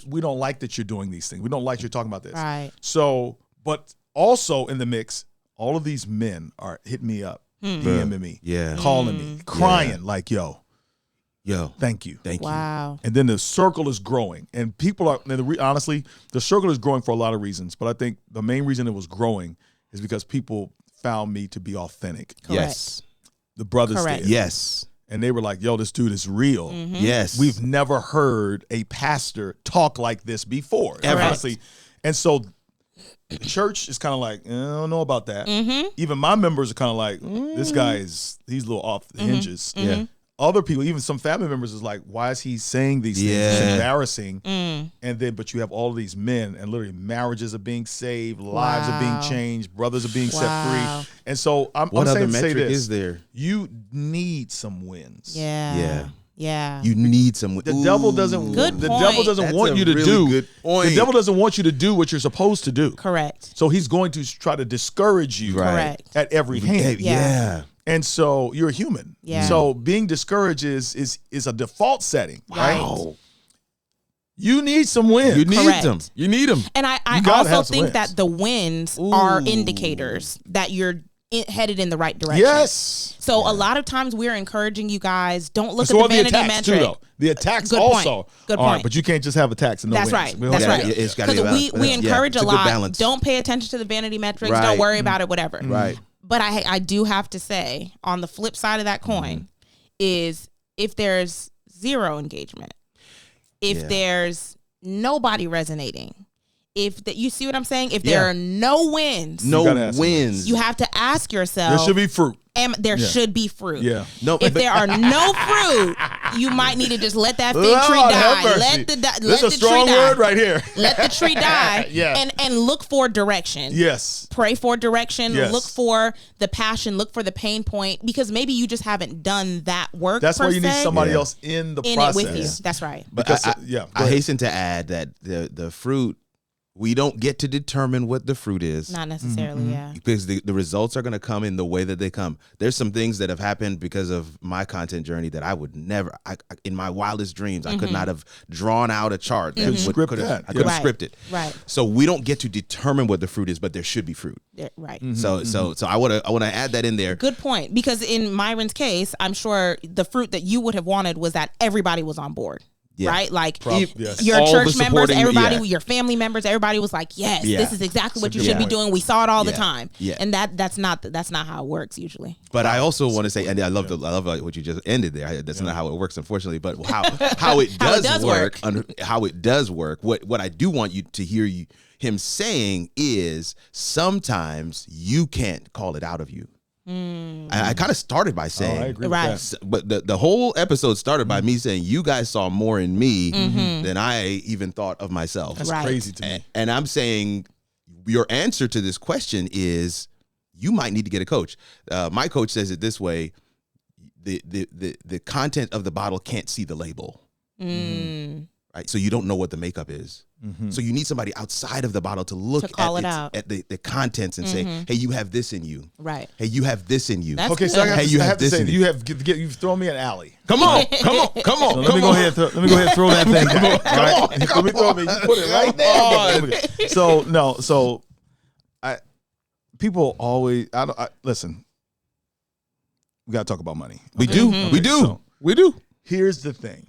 we don't like that you're doing these things. We don't like you're talking about this. Right. So, but also in the mix, all of these men are hitting me up, DMing me, calling me, crying like, yo, thank you. Wow. And then the circle is growing, and people are, honestly, the circle is growing for a lot of reasons, but I think the main reason it was growing is because people found me to be authentic. Correct. Yes. The brothers did. Yes. And they were like, yo, this dude is real. Yes. We've never heard a pastor talk like this before. Correct. Honestly. And so the church is kind of like, I don't know about that. Even my members are kind of like, this guy he's a little off the hinges. Yeah. Other people, even some family members, is like, why is he saying these things? It's embarrassing. And then, but you have all of these men, and literally marriages are being saved, lives are being changed, brothers are being set free. And so I'm What saying other to say metric this, is there? you need some wins. Yeah. You need some. The devil doesn't. Good The point. devil doesn't That's want a you to really do. good point. The devil doesn't want you to do what you're supposed to do. Correct. So he's going to try to discourage you Correct. at every hand. Yeah. And so you're a human. Yeah. So being discouraged is a default setting, right? Wow. You need some wins. You need Correct. them. You need them. And I gotta also have some think wins. that the wins are indicators that you're headed in the right direction. Yes. So a lot of times we're encouraging you guys, don't look So at are the the vanity attacks metric. too, though. The attacks Good point. also. Good All right, point. but you can't just have attacks and no That's wins. right. That's right. It's gotta be Because a we balance. encourage It's a good lot. balance. Don't pay attention to the vanity metrics. Right. Don't worry about it, whatever. Right. But I do have to say, on the flip side of that coin, is if there's zero engagement, if there's nobody resonating, if you see what I'm saying, if there are no wins, No gotta have some wins. you have to ask yourself. There should be fruit. There should be fruit. Yeah. No, If but- there are no fruit, you might need to just let that fig tree Lord have die. mercy. Let This is the a strong tree word die. right here. Let the tree die. Yeah. And look for direction. Yes. Pray for direction. Yes. Look for the passion. Look for the pain point, because maybe you just haven't done that work. That's per why you need se, somebody Yeah. else in the in process. it with you. That's right. But Because, I go I ahead. hasten to add that the fruit we don't get to determine what the fruit is. Not necessarily, yeah. Because the results are going to come in the way that they come. There's some things that have happened because of my content journey that I would never, in my wildest dreams, I could not have drawn out a chart. That I could have scripted. Right. So we don't get to determine what the fruit is, but there should be fruit. Right. So I want to add that in there. Good point. Because in Myron's case, I'm sure the fruit that you would have wanted was that everybody was on board. Yeah. Right, like your all church members, everybody, your family members, everybody was like, "Yes, this is exactly what you should be doing." We saw it all the time, and that's not how it works usually. But I also want to say, and I love what you just ended there. That's not how it works, unfortunately. But how it does work. How it does work. What I do want you to hear him saying is sometimes you can't call it out of you. I kind of started by saying, I agree with that. But the whole episode started by me saying you guys saw more in me than I even thought of myself. That's crazy to me. And I'm saying your answer to this question is you might need to get a coach. My coach says it this way: the content of the bottle can't see the label. Right, so you don't know what the makeup is. So you need somebody outside of the bottle to look at the contents and say, "Hey, you have this in you." Right. Hey, you have this in you. That's okay, so good. I have to say, you've thrown me an alley. Come on. So let me go ahead and throw that thing down. Right? Let me throw it. You put it right there. So people always. Listen. We got to talk about money. We do. Here's the thing.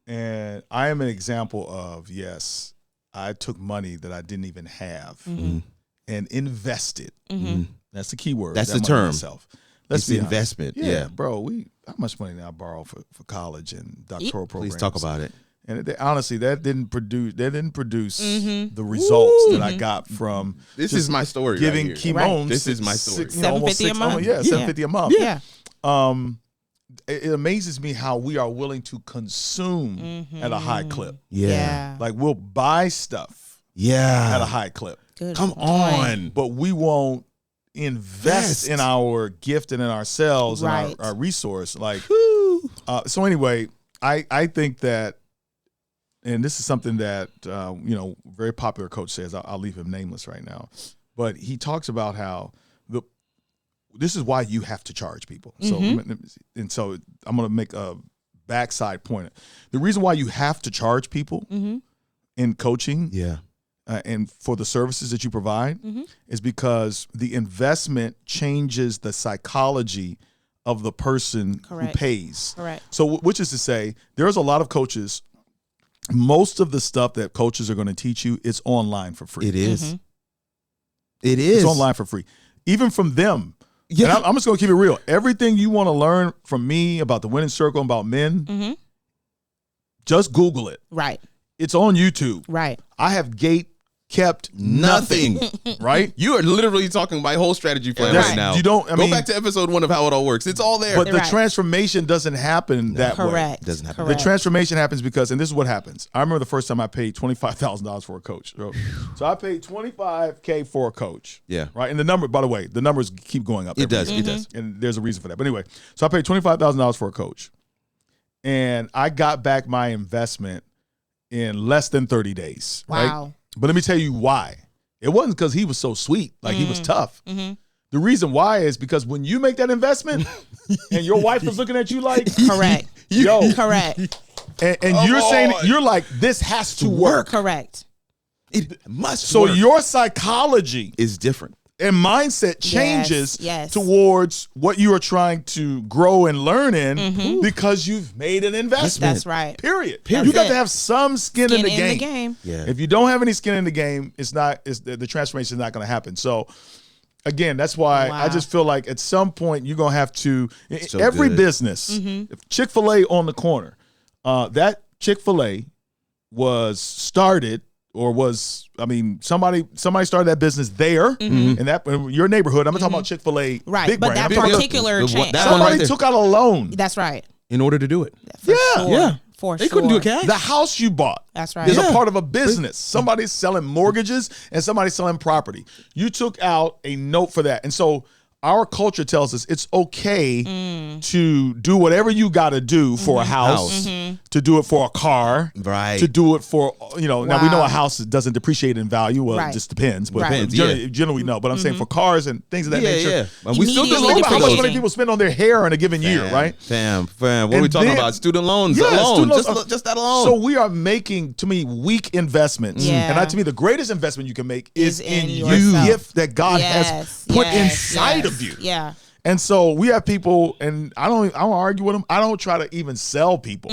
And I am an example of, yes, I took money that I didn't even have and invested. That's the key word. That's the term. Let's be investment. Honest. Yeah, bro. How much money did I borrow for college and doctoral programs? Please talk about it. And honestly, that didn't produce the results that I got from. This is my story. Giving right here. chemo. This is my story. $750 a month. Yeah, $750 a month. Yeah. It amazes me how we are willing to consume at a high clip. Yeah. Like we'll buy stuff at a high clip. Good Come point. on. But we won't invest in our gift and in ourselves and our resource. Like, so anyway, I think that, and this is something that, very popular coach says, I'll leave him nameless right now, but he talks about how this is why you have to charge people. So, and so I'm going to make a backside point. The reason why you have to charge people in coaching, and for the services that you provide, is because the investment changes the psychology of the person who pays. Correct. So, which is to say, there's a lot of coaches. Most of the stuff that coaches are going to teach you is online for free. It is. It is. It's online for free, even from them. Yeah. And I'm just going to keep it real. Everything you want to learn from me about the winning circle, about men, just Google it. Right. It's on YouTube. Right. I have kept nothing. Right? You are literally talking my whole strategy plan right now. Go back to episode 1 of how it all works. It's all there. But the transformation doesn't happen that way. It doesn't happen. The transformation happens because, and this is what happens. I remember the first time I paid $25,000 for a coach. So I paid $25K for a coach. Yeah. Right. And the number, by the way, the numbers keep going up. It does. It does. And there's a reason for that. But anyway, so I paid $25,000 for a coach. And I got back my investment in less than 30 days. Wow. Right? But let me tell you why. It wasn't because he was so sweet, like he was tough. The reason why is because when you make that investment and your wife is looking at you like, correct. And you're saying, you're like, this has to work. Correct. It must So work. your psychology is different. And mindset changes towards what you are trying to grow and learn in because you've made an investment. That's right. Period. You got to have some skin in the game. Yeah. If you don't have any skin in the game, the transformation is not going to happen. So again, that's why I just feel like at some point you're going to have to, every business, if Chick-fil-A on the corner, that Chick-fil-A was started somebody started that business there in your neighborhood. I'm talking about Chick-fil-A, right? Big But brand. that particular chain, somebody took out a loan. That's right. In order to do it. For they couldn't do it cash. The house you bought. That's right. Is a part of a business. Somebody's selling mortgages and somebody's selling property. You took out a note for that, and so our culture tells us it's okay to do whatever you got to do for a house, to do it for a car, right? To do it for, now we know a house doesn't depreciate in value. Well, it just depends. But generally, no. But I'm saying for cars and things of that nature. Yeah. But we still do how much money people spend on their hair in a given year, right? Fam. What are we talking about? Student loans alone. Just that alone. So we are making, to me, weak investments. And to me, the greatest investment you can make is in you, gift that God has put inside of you. Yeah. And so we have people, and I don't argue with them. I don't try to even sell people.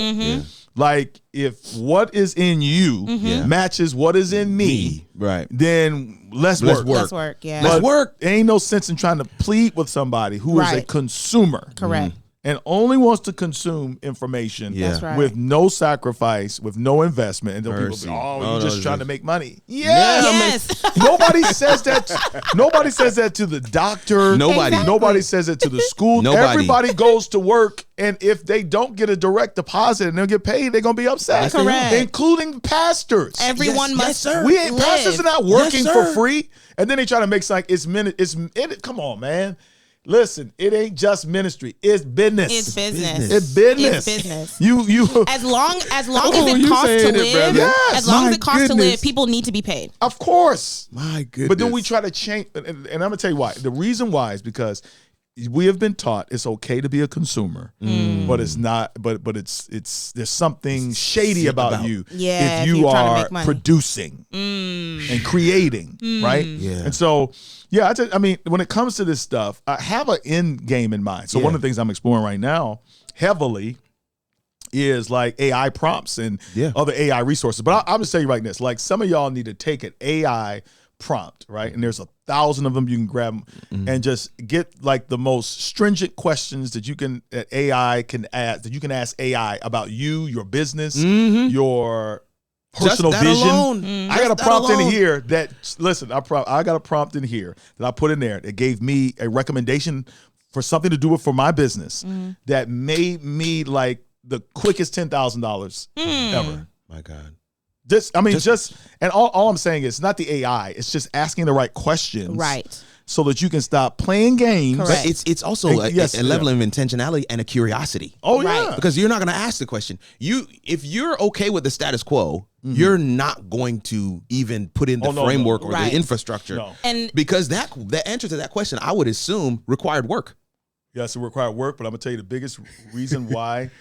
Like, if what is in you matches what is in me, right? Then let's work. Let's work. Yeah. Let's work. There ain't no sense in trying to plead with somebody who is a consumer. Correct. And only wants to consume information with no sacrifice, with no investment. And then people say, you're just trying to make money. Yes. Nobody says that. Nobody says that to the doctor. Nobody says it to the school. Everybody goes to work, and if they don't get a direct deposit and they'll get paid, they're going to be upset. Correct. Including pastors. Everyone must live. Pastors are not working for free. And then they try to make it like come on, man. Listen, it ain't just ministry. It's business. It's business. It's business. It's business. You. As long as it costs to live, as long as it costs to live, people need to be paid. Of course. My goodness. But then we try to change, and I'm gonna tell you why. The reason why is because we have been taught it's okay to be a consumer, but it's not. But it's there's something shady about you if you are producing and creating, right? Yeah. And so. Yeah, I mean, when it comes to this stuff, I have an end game in mind. So one of the things I'm exploring right now heavily is like AI prompts and other AI resources. But I'm just telling you right now, like some of y'all need to take an AI prompt, right? And there's 1,000 of them you can grab and just get like the most stringent questions that AI can ask, that you can ask AI about you, your business, your personal vision. I got a prompt in here that, listen, I got a prompt in here that I put in there that gave me a recommendation for something to do for my business that made me like the quickest $10,000 ever. My God. And all I'm saying is not the AI, it's just asking the right questions. Right. So that you can stop playing games. Correct. But it's also a level of intentionality and a curiosity. Oh, yeah. Right. Because you're not going to ask the question. If you're okay with the status quo, you're not going to even put in the framework or the infrastructure. No. And because the answer to that question, I would assume, required work. Yes, it required work, but I'm going to tell you the biggest reason why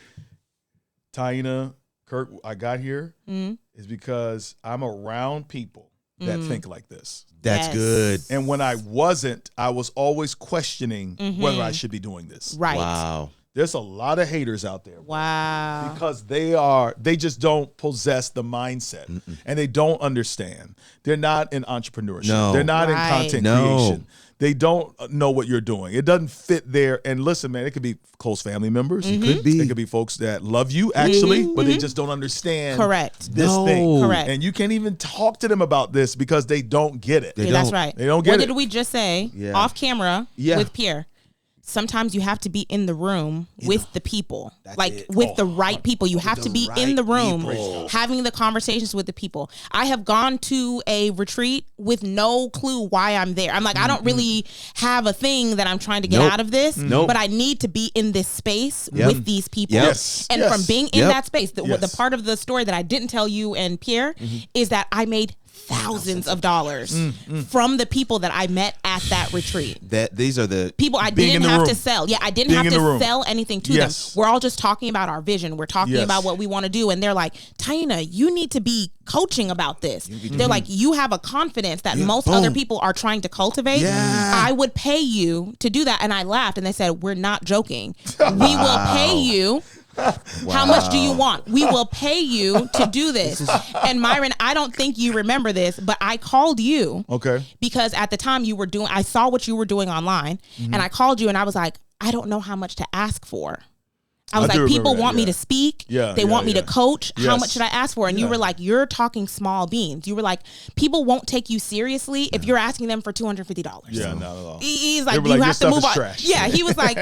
Taina, Kirk, I got here is because I'm around people that think like this. That's good. And when I wasn't, I was always questioning whether I should be doing this. Right. Wow. There's a lot of haters out there. Wow. Because they just don't possess the mindset and they don't understand. They're not in entrepreneurship. No. They're not in content creation. They don't know what you're doing. It doesn't fit there. And listen, man, it could be close family members. It could be. It could be folks that love you, actually, but they just don't understand this thing. Correct. And you can't even talk to them about this because they don't get it. That's right. They don't get it. What did we just say off camera with Pierre? Sometimes you have to be in the room with the people, with the right people. You have to be in the room having the conversations with the people. I have gone to a retreat with no clue why I'm there. I'm like, I don't really have a thing that I'm trying to get out of this, but I need to be in this space with these people. And from being in that space, the part of the story that I didn't tell you and Pierre is that I made thousands of dollars from the people that I met at that retreat. These are the people I didn't have to sell. Yeah, I didn't have to sell anything to them. We're all just talking about our vision. We're talking about what we want to do. And they're like, Taina, you need to be coaching about this. They're like, you have a confidence that most other people are trying to cultivate. I would pay you to do that. And I laughed and they said, we're not joking. We will pay you. How much do you want? We will pay you to do this. And Myron, I don't think you remember this, but I called you. Okay. Because at the time I saw what you were doing online and I called you and I was like, I don't know how much to ask for. I was like, people want me to speak. They want me to coach. How much should I ask for? And you were like, you're talking small beans. You were like, people won't take you seriously if you're asking them for $250. Yeah, not at all. He's like, you have to move on. Trash. Yeah, he was like,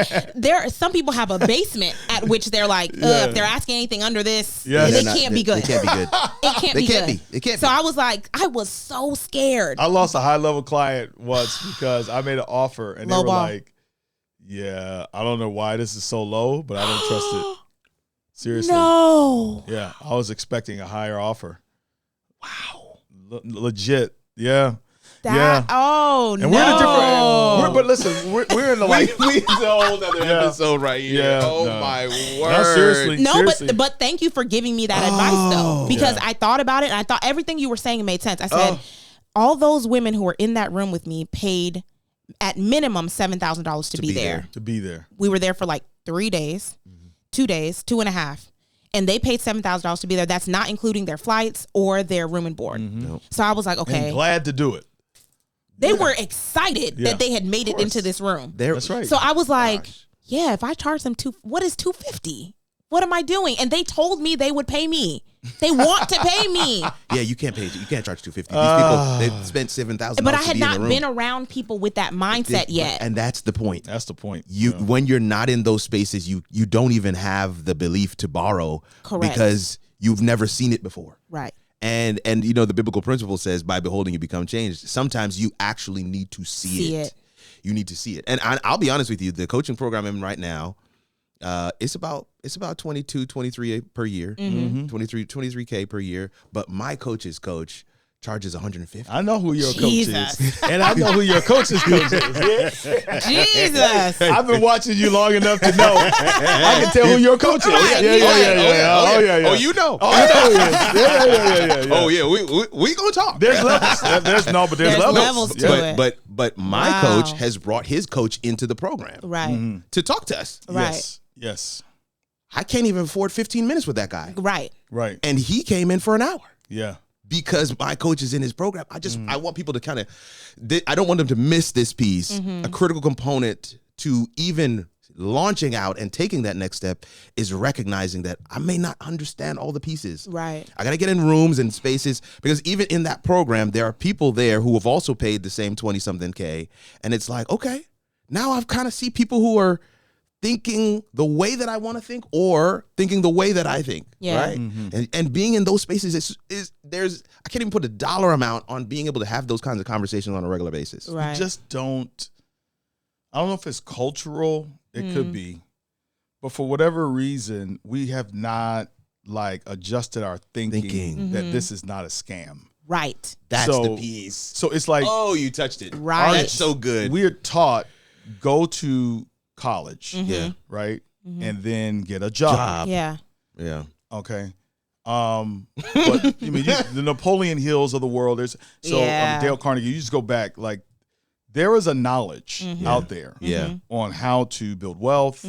some people have a basement at which they're like, if they're asking anything under this, it can't be good. It can't be good. It can't be good. It can't be. So I was like, I was so scared. I lost a high level client once because I made an offer and they were like, Yeah, I don't know why this is so low, but I don't trust it. Seriously. No. Yeah, I was expecting a higher offer. Wow. Legit. Yeah. Oh, and no. we're in a different. But listen, we're in the like. we it's a whole other episode right here. Yeah, My word. No, seriously. No, seriously. but thank you for giving me that advice though, because I thought about it and I thought everything you were saying made sense. I said all those women who were in that room with me paid at minimum $7,000 to be there. To be there. We were there for like 3 days, 2 days, 2.5. And they paid $7,000 to be there. That's not including their flights or their room and board. Nope. So I was like, okay. And glad to do it. They were excited that they had made it into this room. That's right. So I was like, yeah, if I charge them what is $250? What am I doing? And they told me they would pay me. They want to pay me. Yeah, you can't pay. You can't charge $250. These people, they've spent $7,000. But I had not been around people with that mindset yet. And that's the point. That's the point. When you're not in those spaces, you don't even have the belief to borrow. Correct. Because you've never seen it before. Right. And the biblical principle says, by beholding you become changed. Sometimes you actually need to see it. You need to see it. And I'll be honest with you, the coaching program I'm in right now, it's about 22, 23 per year, 23K per year. But my coach's coach charges $150. I know who your coach is, and I know who your coach's coach is. Jesus, I've been watching you long enough to know. I can tell who your coach is. Yeah. Oh, you know. Yeah. Oh yeah, we gonna talk. There's levels. There's levels to it. But my coach has brought his coach into the program, right, to talk to us. Right. Yes. I can't even afford 15 minutes with that guy. Right. And he came in for an hour. Yeah. Because my coach is in his program. I want people to kind of, I don't want them to miss this piece. A critical component to even launching out and taking that next step is recognizing that I may not understand all the pieces. Right. I got to get in rooms and spaces, because even in that program, there are people there who have also paid the same 20-something K. And it's like, okay, now I've kind of see people who are thinking the way that I want to think, or thinking the way that I think, right? And being in those spaces is I can't even put a dollar amount on being able to have those kinds of conversations on a regular basis. Right. You just don't. I don't know if it's cultural. It could be, but for whatever reason, we have not like adjusted our thinking that this is not a scam. Right. That's the piece. So it's like, oh, you touched it. Right. That's so good. We're taught go to college, right, and then get a job. Yeah. Okay. But the Napoleon Hills of the world. Dale Carnegie. You just go back. Like, there is a knowledge out there, on how to build wealth,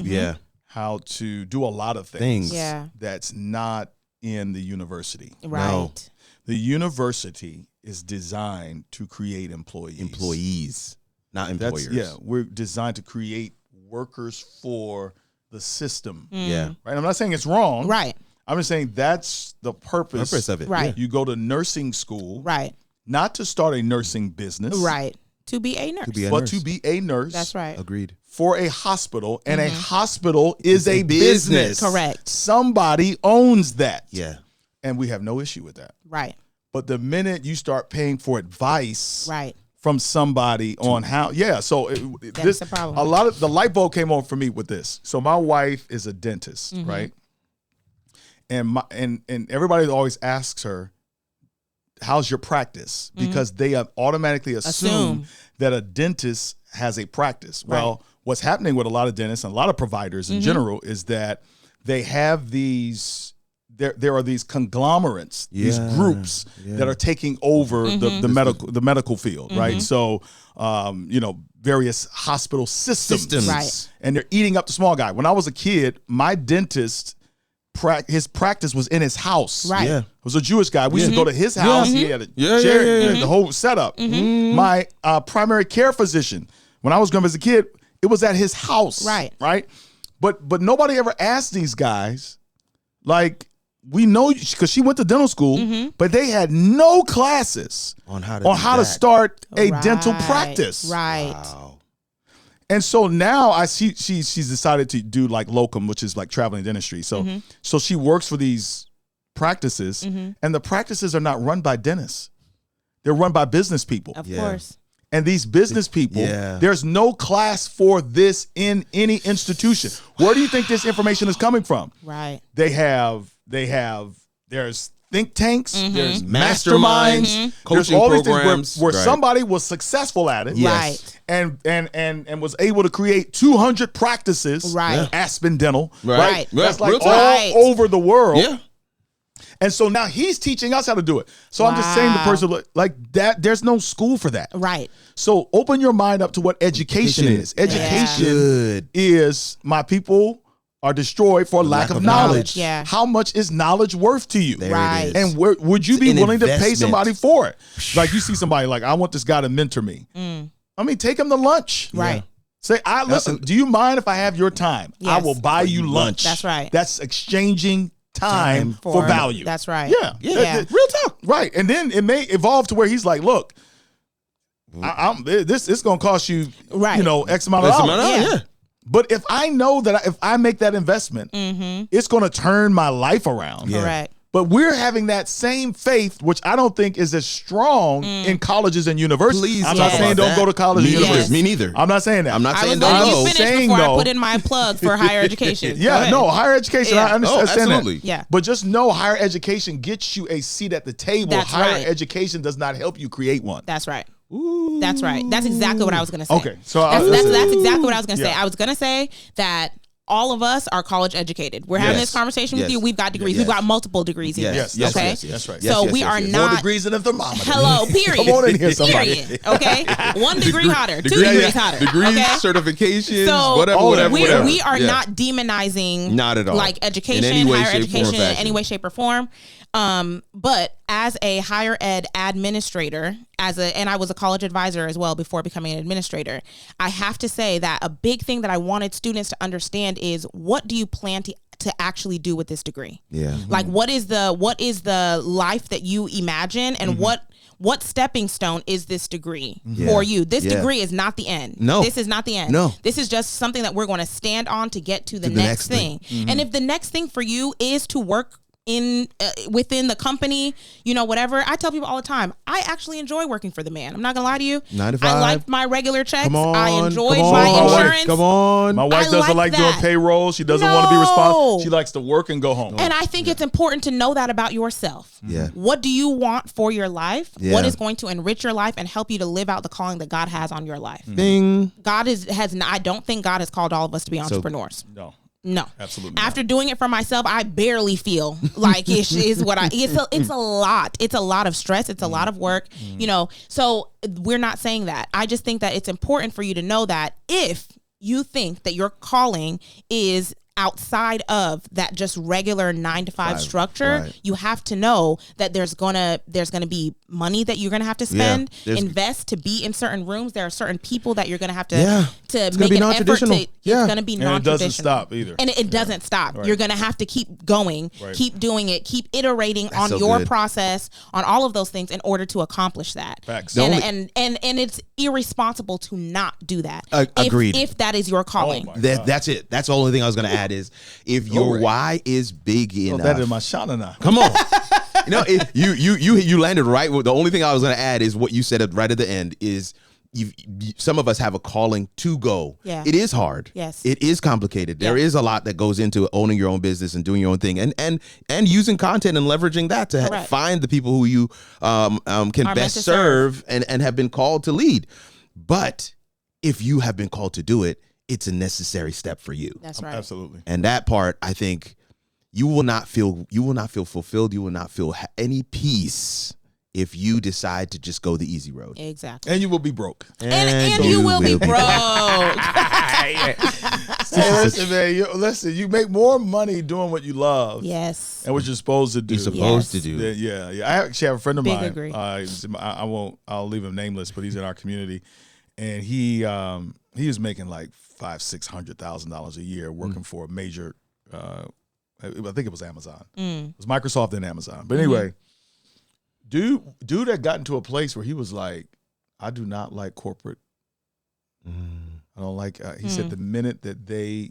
how to do a lot of things, that's not in the university. Right. No. The university is designed to create employees, not employers. We're designed to create workers for the system. Yeah. Right. I'm not saying it's wrong. Right. I'm just saying that's the purpose of it. Right. You go to nursing school. Right. Not to start a nursing business. Right. To be a nurse. To be a nurse. That's right. Agreed. For a hospital. And a hospital is a business. Correct. Somebody owns that. Yeah. And we have no issue with that. Right. But the minute you start paying for advice. Right. From somebody on how, so that's the problem. A lot of the light bulb came on for me with this. So my wife is a dentist, right? And everybody always asks her, "How's your practice?" Because they automatically assume that a dentist has a practice. Right. Well, what's happening with a lot of dentists and a lot of providers in general is that they have these. There are these conglomerates, these groups that are taking over the medical field, right? So, various hospital systems, right? And they're eating up the small guy. When I was a kid, my dentist, his practice was in his house. Right. It was a Jewish guy. We used to go to his house. He had a chair, the whole setup. My primary care physician, when I was growing up as a kid, it was at his house. Right. Right. But nobody ever asked these guys, like, we know, because she went to dental school, but they had no classes on how to start a dental practice. Right. Wow. And so now I see she's decided to do like locum, which is like traveling dentistry. So so she works for these practices, and the practices are not run by dentists. They're run by business people. Of course. And these business people, there's no class for this in any institution. Where do you think this information is coming from? Right. There's think tanks, there's masterminds, coaching there's all programs, these things where somebody was successful at it. Right. And was able to create 200 practices. Right. Aspen Dental. Right. That's like Real all over the world. Yeah. And so now he's teaching us how to do it. So I'm just saying, the person like that, there's no school for that. Right. So open your mind up to what education is. Education is my people are destroyed for lack of knowledge. Yeah. How much is knowledge worth to you? Right. And would you be willing to pay somebody for it? Like you see somebody like, I want this guy to mentor me. I mean, take him to lunch. Right. Say, listen, do you mind if I have your time? Yes. I will buy you lunch. That's right. That's exchanging time for value. That's right. Yeah. Real talk. Right. And then it may evolve to where he's like, look, this is going to cost you, X amount of dollars. But if I know that if I make that investment, it's going to turn my life around. Correct. But we're having that same faith, which I don't think is as strong in colleges and universities. Please, I'm not saying don't go to college and university. Me neither. I'm not saying that. I'm not saying don't don't go. go. Saying before I put in my plug for higher education. Higher education. I understand absolutely. that. Yeah. But just know higher education gets you a seat at the table. That's higher right. education does not help you create one. That's right. Ooh. That's right. That's exactly what I was going to say. Okay. So that's exactly what I was going to say. I was going to say that all of us are college educated. We're having this conversation with you. We've got degrees. We've got multiple degrees even. Yes. Okay. That's right. So we are not 4 degrees in a thermometer. Hello. Period. Come on in here, somebody. Period. Okay. 1 degree hotter. 2 degrees hotter. Degrees, okay? certifications, So whatever. We are not demonizing not at all. Like education, in any way, higher shape, education, form, or in any way, shape, or form. But as a higher ed administrator, and I was a college advisor as well before becoming an administrator, I have to say that a big thing that I wanted students to understand is, what do you plan to actually do with this degree? Yeah. Like what is the life that you imagine, and what stepping stone is this degree for you? This degree is not the end. No. This is not the end. No. This is just something that we're going to stand on to get to the next thing. And if the next thing for you is to work within the company, whatever, I tell people all the time, I actually enjoy working for the man. I'm not gonna lie to you. 9 to 5. I like my regular checks. I enjoy come my on, insurance. Come on. My wife doesn't like doing payroll. She doesn't want to be responsible. She likes to work and go home. And I think it's important to know that about yourself. Yeah. What do you want for your life? Yeah. What is going to enrich your life and help you to live out the calling that God has on your life? Ding. I don't think God has called all of us to be entrepreneurs. No, absolutely. After doing it for myself, I barely feel like it's a lot. It's a lot of stress. It's a lot of work, so we're not saying that. I just think that it's important for you to know that if you think that your calling is outside of that just regular 9 to 5 structure, you have to know that there's gonna be money that you're gonna have to spend, invest to be in certain rooms. There are certain people that you're gonna have to make an effort to. It's gonna be non-traditional. And it doesn't stop either. And it doesn't stop. Right. You're gonna have to keep going, keep doing it, keep iterating on your process, on all of those things in order to accomplish that. Facts. And it's irresponsible to not do that. Agreed. If that is your calling. That's it. That's the only thing I was gonna add is, if your why is big enough. That is my shana. Come on. You landed right. The only thing I was going to add is what you said right at the end is, some of us have a calling to go. Yeah. It is hard. Yes. It is complicated. There is a lot that goes into owning your own business and doing your own thing, and using content and leveraging that to find the people who you can best serve and have been called to lead. But if you have been called to do it, it's a necessary step for you. That's right. Absolutely. And that part, I think, you will not feel fulfilled. You will not feel any peace if you decide to just go the easy road. Exactly. And you will be broke. And you will be broke. Listen, man. Listen, you make more money doing what you love. Yes. And what you're supposed to do. You're supposed to do. Yeah. I actually have a friend of mine. Agree. I'll leave him nameless, but he's in our community, and he was making like $500,000-$600,000 a year working for a major. I think it was Amazon. It was Microsoft and Amazon. But anyway, dude had gotten to a place where he was like, I do not like corporate. I don't like. He said the minute that they're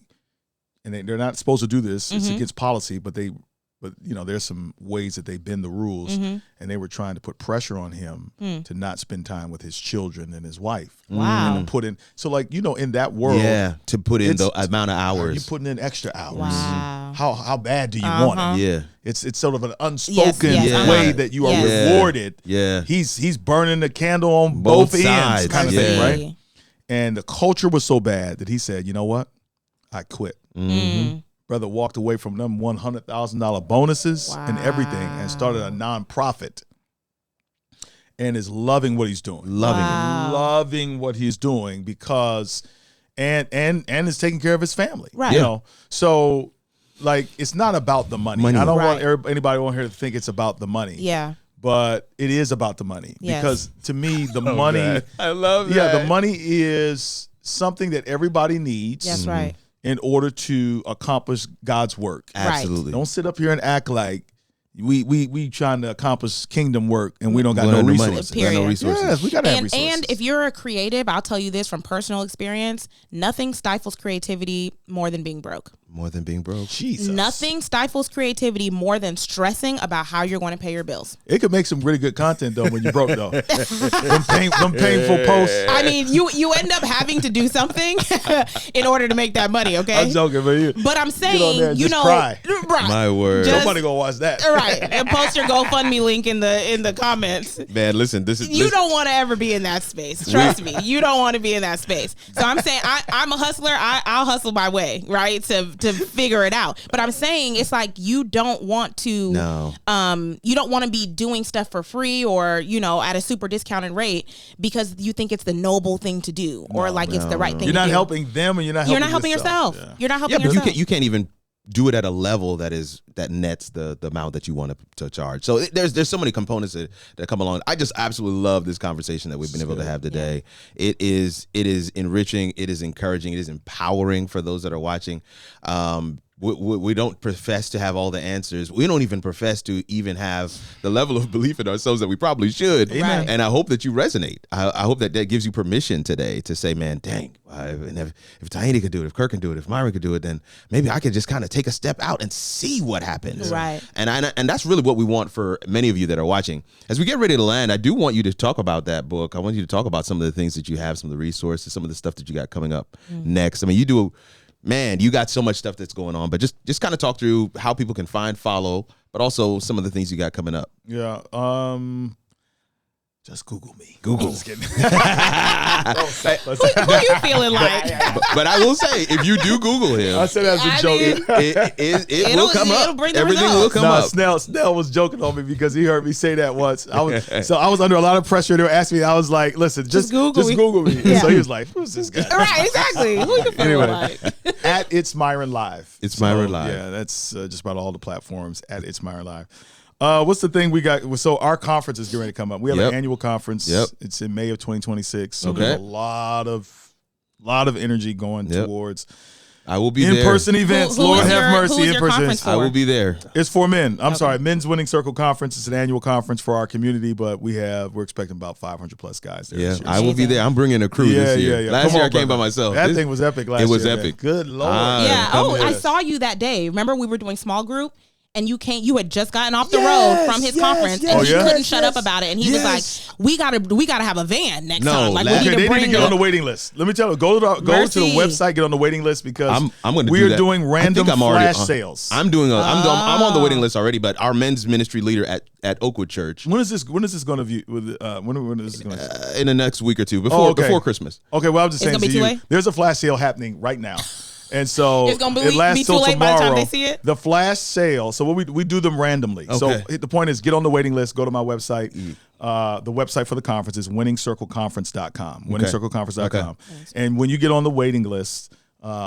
not supposed to do this, it's against policy, but they but there's some ways that they bend the rules, and they were trying to put pressure on him to not spend time with his children and his wife. Wow. Put in in that world, to put in the amount of hours. You're putting in extra hours. Wow. How bad do you want it? Yeah. It's sort of an unspoken Yes. way that you are rewarded. Yeah. He's burning the candle on both ends, kind of thing, right? And the culture was so bad that he said, you know what? I quit. Brother walked away from them $100,000 bonuses and everything and started a nonprofit and is loving what he's doing. Loving what he's doing because and is taking care of his family. Right. So it's not about the money. I don't want anybody on here to think it's about the money. Yeah. But it is about the money because to me the money that. I love that. Yeah, the money is something that everybody needs. That's right. In order to accomplish God's work. Absolutely. Don't sit up here and act like we trying to accomplish kingdom work and we don't got no resources. Period. No resources. Yes, we got to have resources. And if you're a creative, I'll tell you this from personal experience, nothing stifles creativity more than being broke. More than being broke. Jesus. Nothing stifles creativity more than stressing about how you're going to pay your bills. It could make some really good content though when you're broke though. them painful posts. I mean, you end up having to do something in order to make that money. Okay, I'm joking, but I'm saying, cry. Right, my word. Nobody gonna watch that. Right, and post your GoFundMe link in the comments. Man, listen, you don't want to ever be in that space. Trust me, you don't want to be in that space. So I'm saying I'm a hustler. I'll hustle my way, right, to figure it out. But I'm saying it's like you don't want to you don't want to be doing stuff for free or at a super discounted rate because you think it's the noble thing to do or it's the right thing to do. You're not helping them and you're not helping yourself. Yeah. You're not helping yourself. You can't even do it at a level that nets the amount that you want to charge. So there's so many components that come along. I just absolutely love this conversation that we've been able to have today. Yeah. It is enriching, it is encouraging, it is empowering for those that are watching. We don't profess to have all the answers. We don't even profess to even have the level of belief in ourselves that we probably should. Amen. And I hope that you resonate. I hope that gives you permission today to say, man, dang, if Tahiti could do it, if Kirk can do it, if Myron could do it, then maybe I could just kind of take a step out and see what happens. Right. And that's really what we want for many of you that are watching. As we get ready to land, I do want you to talk about that book. I want you to talk about some of the things that you have, some of the resources, some of the stuff that you got coming up next. I mean, you got so much stuff that's going on, but just kind of talk through how people can follow, but also some of the things you got coming up. Yeah. Just Google me. Google. Just kidding. Who you feeling like? But I will say, if you do Google him, I said that as a joke. It will come up. Bring the Everything results. will come up. Snell was joking on me because he heard me say that once. I was under a lot of pressure. They were asking me. I was like, "Listen, just Google me." Yeah. So he was like, "Who's this guy?" Right, exactly. Who you feeling like? At It's Myron Live. It's Myron Live. Yeah, that's just about all the platforms at It's Myron Live. What's the thing we got? So our conference is getting ready to come up. We have an annual conference. Yep. It's in May of 2026. So Okay. there's a lot of energy going towards I will be in-person events. Who Lord is have your- mercy. who is your In-person. conference for? I will be there. It's for men. I'm sorry, Men's Winning Circle Conference. It's an annual conference for our community, but we're expecting about 500 plus guys there. Yeah, this year. I will be there. I'm bringing a crew this year. Yeah. Last Come year on, I came by brother. myself. That thing was epic last year. It was man. epic. Good Lord. Yeah. Come Oh, here. I saw you that day. Remember we were doing small group? And you had just gotten off the road from his conference, and he couldn't shut up about it. And he was like, "We gotta have a van next time. Like we need to they bring need to get on the waiting list. Let me tell you, go to the website, get on the waiting list because I'm going to we do are that. doing random flash sales. I'm on the waiting list already, but our men's ministry leader at Oakwood Church. When is this going to view? When is this going to? In the next week or two, before Christmas. Okay, well I'm just saying gonna be to too you, late? there's a flash sale happening right now. And so It's gonna it lasts be till too late by the tomorrow. time they see it? The flash sale. So what we do them randomly. Okay. So the point is get on the waiting list, go to my website. The website for the conference is winningscircleconference.com. Winningsircleconference.com. Okay. And when you get on the waiting list,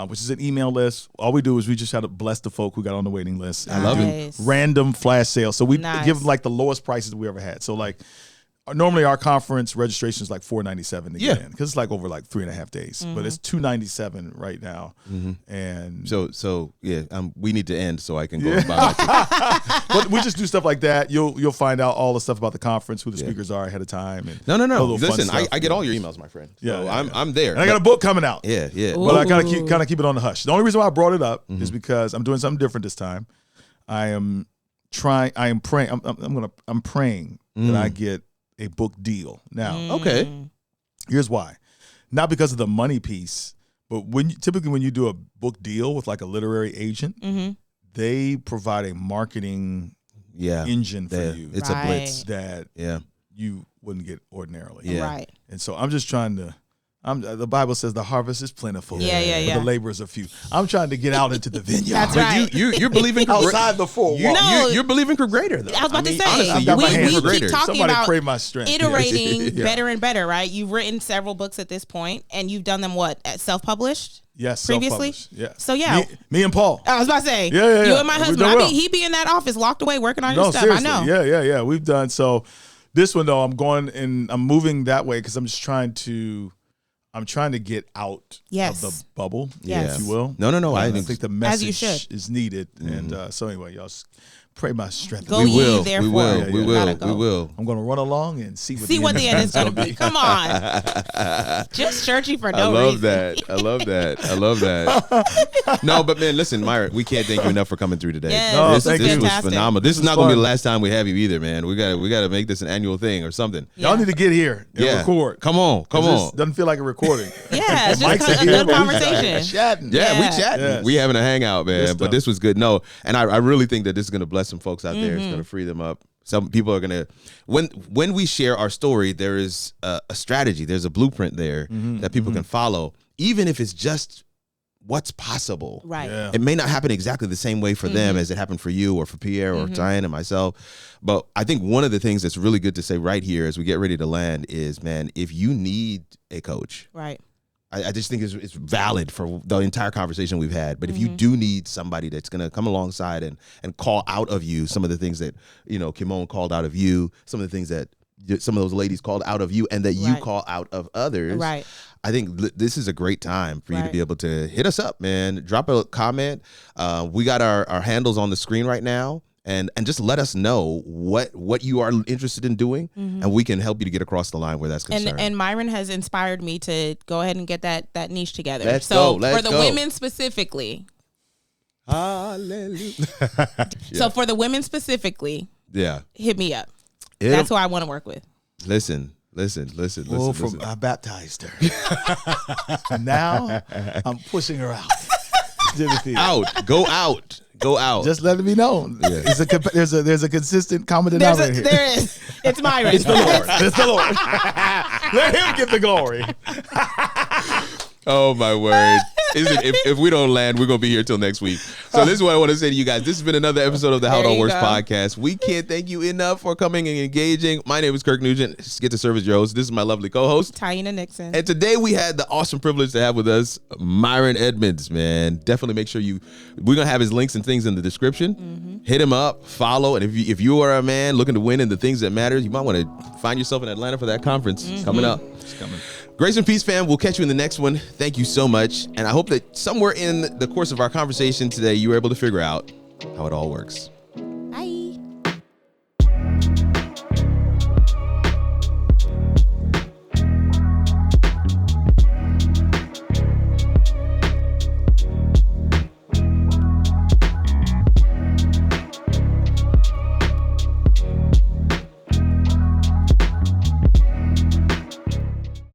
which is an email list, all we do is we just try to bless the folk who got on the waiting list. I love it. Random flash sale. So we Nice. give them like the lowest prices we ever had. So like normally our conference registration is like $497 to get in because it's like over like 3.5 days, but it's $297 right now. And So we need to end so I can go and buy my ticket. but we just do stuff like that. You'll find out all the stuff about the conference, who the speakers are ahead of time. And No. all the little fun Listen, stuff. I get all your emails, my friend. Yeah, So yeah, I'm there. And I got a book coming out. Yeah. But I kind of keep it on the hush. The only reason why I brought it up is because I'm doing something different this time. I am I'm praying that I get a book deal. Now, okay. Here's why. Not because of the money piece, but typically when you do a book deal with like a literary agent, they provide a marketing engine for you. It's a blitz that you wouldn't get ordinarily. Yeah. Right. And so I'm just trying to. The Bible says the harvest is plentiful. But the laborers are few. I'm trying to get out into the vineyard. That's right. You're believing outside the four walls. You're believing for greater, though. I was about to say, honestly, we keep talking Somebody about pray my strength. iterating better and better, right? You've written several books at this point, and you've done them self-published? Yes, previously. Yeah. So me and Paul. I was about to say, you and my husband. He be in that office, locked away, working on your stuff. Seriously. I know. Yeah. We've done so. This one though, I'm going and I'm moving that way because I'm just trying to get out of the bubble, if you will. No. I think the message is needed, and so anyway, y'all pray my strength. We will. We will. I'm going to run along and see what the end is going to be. Come on, just churchy for no reason. I love that. No, but man, listen, Myron, we can't thank you enough for coming through today. Yes, this was phenomenal. This is not going to be the last time we have you either, man. We got to make this an annual thing or something. Y'all need to get here and record. Come on. Doesn't feel like a recording. Yeah, it's just a good conversation. Chatting. We chatting. Yes. We having a hangout, man. But this was good. No, and I really think that this is going to bless some folks out there. It's going to free them up. Some people are going to, when we share our story, there is a strategy. There's a blueprint there that people can follow, even if it's just what's possible. Right. Yeah. It may not happen exactly the same way for them as it happened for you or for Pierre or Diane and myself. But I think one of the things that's really good to say right here as we get ready to land is, man, if you need a coach, right. I just think it's valid for the entire conversation we've had. But if you do need somebody that's going to come alongside and call out of you some of the things that, Kimon called out of you, some of the things that some of those ladies called out of you and that you call out of others. Right. I think this is a great time for you to be able to hit us up, man. Drop a comment. We got our handles on the screen right now. And just let us know what you are interested in doing, and we can help you to get across the line where that's concerned. And Myron has inspired me to go ahead and get that niche together. Let's go. For the women specifically. Hallelujah. So for the women specifically, hit me up. That's who I want to work with. Listen. I baptized her. Now I'm pushing her out. Go out. Just letting me know. Yeah. There's a consistent common denominator here. There is. It's Myron. It's the Lord. It's the Lord. Let him get the glory. Oh my word. If we don't land, we're going to be here till next week. So this is what I want to say to you guys. This has been another episode of the How It All Works podcast. We can't thank you enough for coming and engaging. My name is Kirk Nugent. Just get to serve as your host. This is my lovely co-host, Taina Nixon. And today we had the awesome privilege to have with us Myron Edmonds, man. Definitely make sure we're going to have his links and things in the description. Hit him up, follow. And if you are a man looking to win in the things that matter, you might want to find yourself in Atlanta for that conference. It's coming up. It's coming. Grace and peace, fam. We'll catch you in the next one. Thank you so much. And I hope that somewhere in the course of our conversation today, you were able to figure out how it all works.